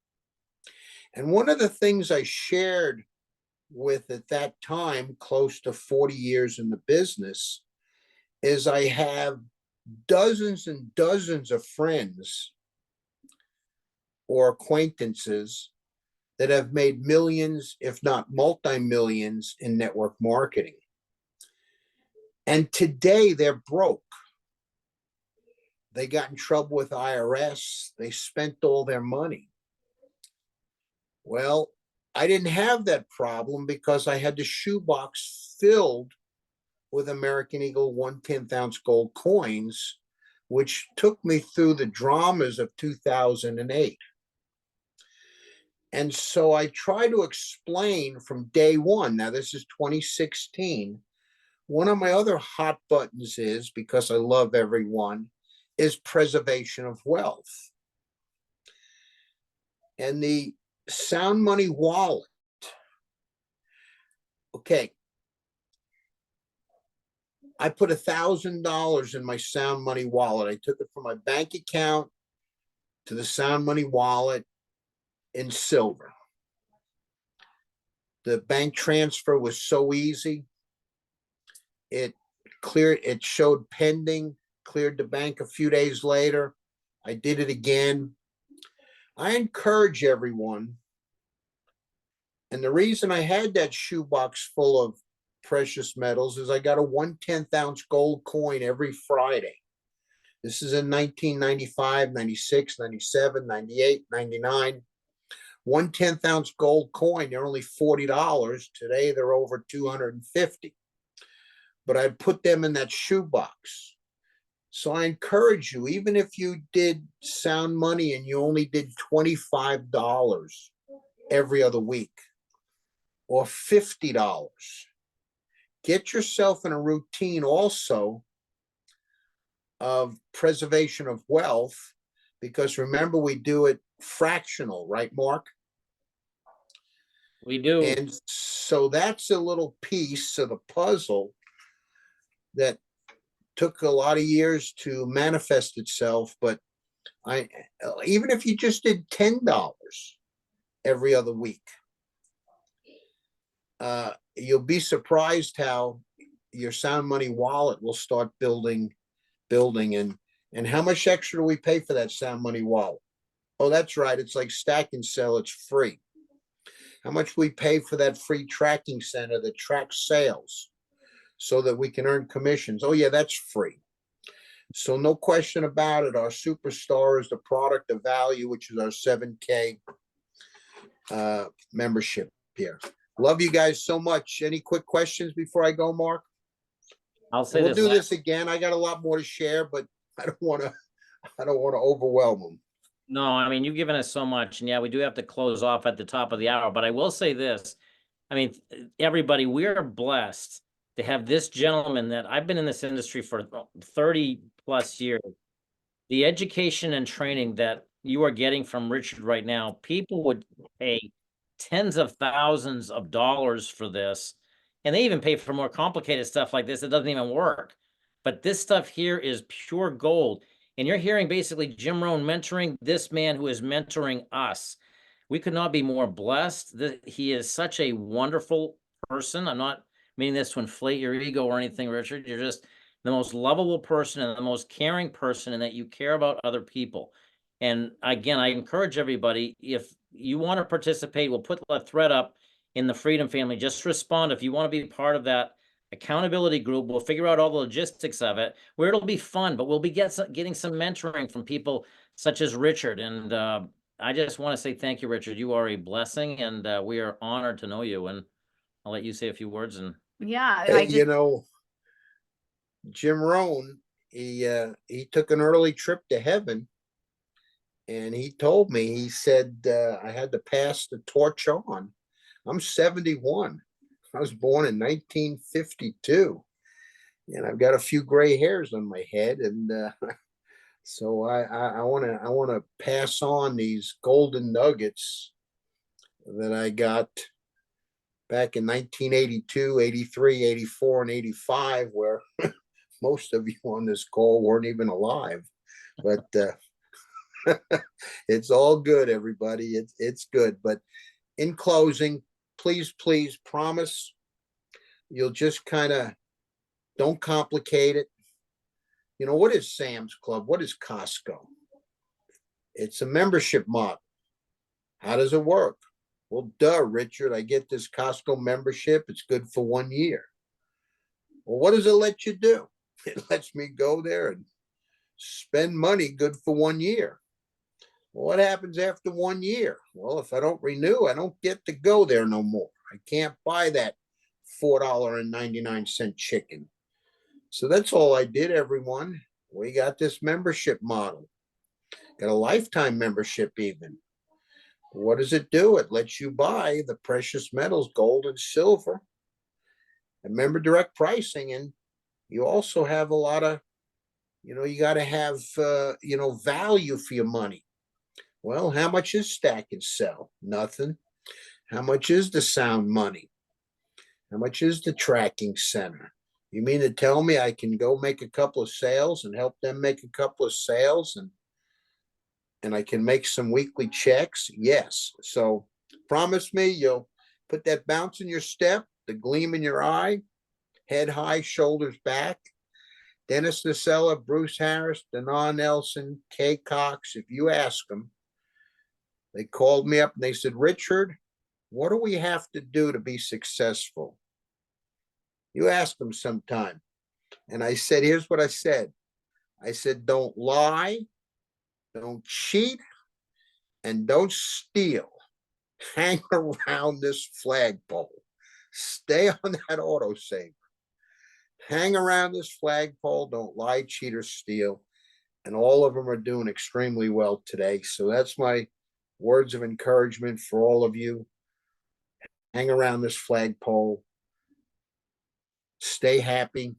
And one of the things I shared with, at that time, close to 40 years in the business, is I have dozens and dozens of friends or acquaintances that have made millions, if not multi-millions, in network marketing. And today they're broke. They got in trouble with IRS. They spent all their money. Well, I didn't have that problem, because I had the shoebox filled with American Eagle 1/10 ounce gold coins, which took me through the dramas of 2008. And so I try to explain from day one. Now, this is 2016. One of my other hot buttons is, because I love everyone, is preservation of wealth. And the Sound Money wallet. Okay. I put $1,000 in my Sound Money wallet. I took it from my bank account to the Sound Money wallet in silver. The bank transfer was so easy. It showed pending, cleared the bank a few days later. I did it again. I encourage everyone. And the reason I had that shoebox full of precious metals is I got a 1/10 ounce gold coin every Friday. This is in 1995, 96, 97, 98, 99. One 10th ounce gold coin, they're only $40. Today, they're over 250. But I'd put them in that shoebox. So I encourage you, even if you did sound money and you only did $25 every other week or $50, get yourself in a routine also of preservation of wealth, because remember, we do it fractional, right, Mark? We do. And so that's a little piece of the puzzle that took a lot of years to manifest itself. But even if you just did $10 every other week, you'll be surprised how your sound money wallet will start building. And how much extra do we pay for that sound money wallet? Oh, that's right. It's like Stack and Sell. It's free. How much we pay for that free tracking center that tracks sales so that we can earn commissions? Oh, yeah, that's free. So no question about it. Our superstar is the product of value, which is our 7K membership here. Love you guys so much. Any quick questions before I go, Mark? I'll say we'll do this again. I got a lot more to share, but I don't want to overwhelm them. No, I mean, you've given us so much, and yeah, we do have to close off at the top of the hour, but I will say this. I mean, everybody, we're blessed to have this gentleman that I've been in this industry for 30 plus years. The education and training that you are getting from Richard right now, people would pay tens of thousands of dollars for this. And they even pay for more complicated stuff like this. It doesn't even work. But this stuff here is pure gold. And you're hearing basically Jim Rohn mentoring this man who is mentoring us. We could not be more blessed. He is such a wonderful person. I'm not meaning this to inflate your ego or anything, Richard. You're just the most lovable person and the most caring person, and that you care about other people. And again, I encourage everybody, if you want to participate, we'll put a thread up in the Freedom Family. Just respond if you want to be part of that accountability group. We'll figure out all the logistics of it, where it'll be fun, but we'll be getting some mentoring from people such as Richard. And I just want to say thank you, Richard. You are a blessing, and we are honored to know you. And I'll let you say a few words. And Yeah, hey, you know, Jim Rohn, he took an early trip to heaven, and he told me, he said, I had to pass the torch on. I'm 71. I was born in 1952, and I've got a few gray hairs on my head, and so I want to pass on these golden nuggets that I got back in 1982, 83, 84, and 85, where most of you on this call weren't even alive. But it's all good, everybody. It's good. But in closing, please promise you'll just kind of don't complicate it. You know, what is Sam's Club? What is Costco? It's a membership model. How does it work? Well, duh, Richard, I get this Costco membership. It's good for 1 year. Well, what does it let you do? It lets me go there and spend money good for 1 year. Well, what happens after 1 year? Well, if I don't renew, I don't get to go there no more. I can't buy that $4.99 chicken. So that's all I did, everyone. We got this membership model. Got a lifetime membership even. What does it do? It lets you buy the precious metals, gold and silver, and member direct pricing. And you also have a lot of, you know, you got to have, you know, value for your money. Well, how much is Stack and Sell? Nothing. How much is the sound money? How much is the tracking center? You mean to tell me I can go make a couple of sales and help them make a couple of sales, and I can make some weekly checks? Yes. So promise me you'll put that bounce in your step, the gleam in your eye, head high, shoulders back. Dennis Nacella, Bruce Harris, Denon Nelson, Kay Cox, if you ask them, they called me up and they said, Richard, what do we have to do to be successful? You ask them sometime. And I said, here's what I said. I said, don't lie, don't cheat, and don't steal. hang around this flagpole. Stay on that autosave. Hang around this flagpole. Don't lie, cheat, or steal. And all of them are doing extremely well today. So that's my words of encouragement for all of you. Hang around this flagpole. Stay happy.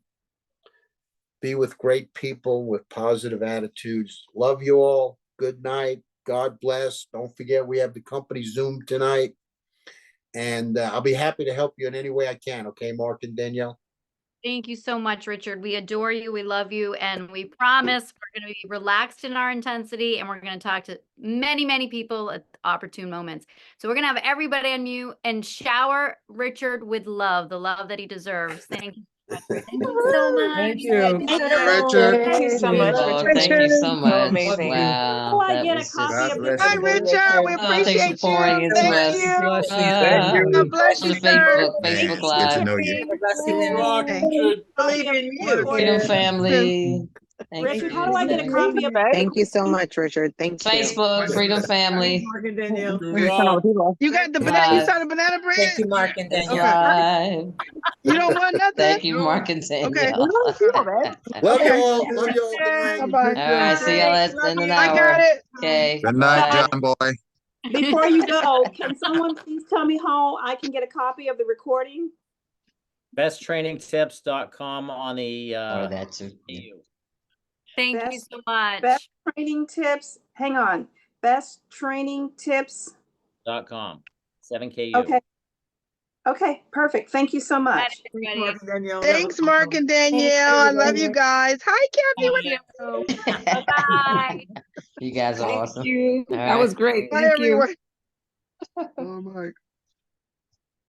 Be with great people with positive attitudes. Love you all. Good night. God bless. Don't forget, we have the company Zoom tonight. And I'll be happy to help you in any way I can. Okay, Mark and Danielle? Thank you so much, Richard. We adore you. We love you. And we promise we're going to be relaxed in our intensity and we're going to talk to many, many people at opportune moments. So we're going to have everybody unmute and shower Richard with love, the love that he deserves. Thank you. Thank you so much. Thank you. Richard. Thank you so much, Oh, Richard. thank you so much. amazing. Wow. Oh, I That get a was copy just. of the God bless Hi, you. Richard. We Oh, thanks for appreciate pouring you. into Thank us. you. Thank you. God bless On you, the sir. Facebook Man, it's good Live. to know you. Thank you. Believe in you. Freedom family. Thank Richard, you. how do I get a copy of Thank you so much, Richard. Thank you. Facebook, Freedom Family. You got the banana. You saw the banana bread? Thank you, Mark and It's Danielle. live. You don't want nothing? Thank you, Mark and Okay. Danielle. Love you Okay. all. Love you all. Good night. Bye-bye. All right, see y'all in an I got hour. it. Okay. Good night, bye. John Boy. Before you go, can someone please tell me how I can get a copy of the recording? Besttrainingtips.com on the Or that too. Thank you Best- so much. Best training tips. Hang on. Best training tips. .com. 7KU. Okay. Okay, perfect. Thank you so much. Thanks, Mark and Danielle. I love you guys. Hi, Kathy. Bye. You guys are awesome. you. All That was right. great. Bye, Thank you. everyone. Oh, my.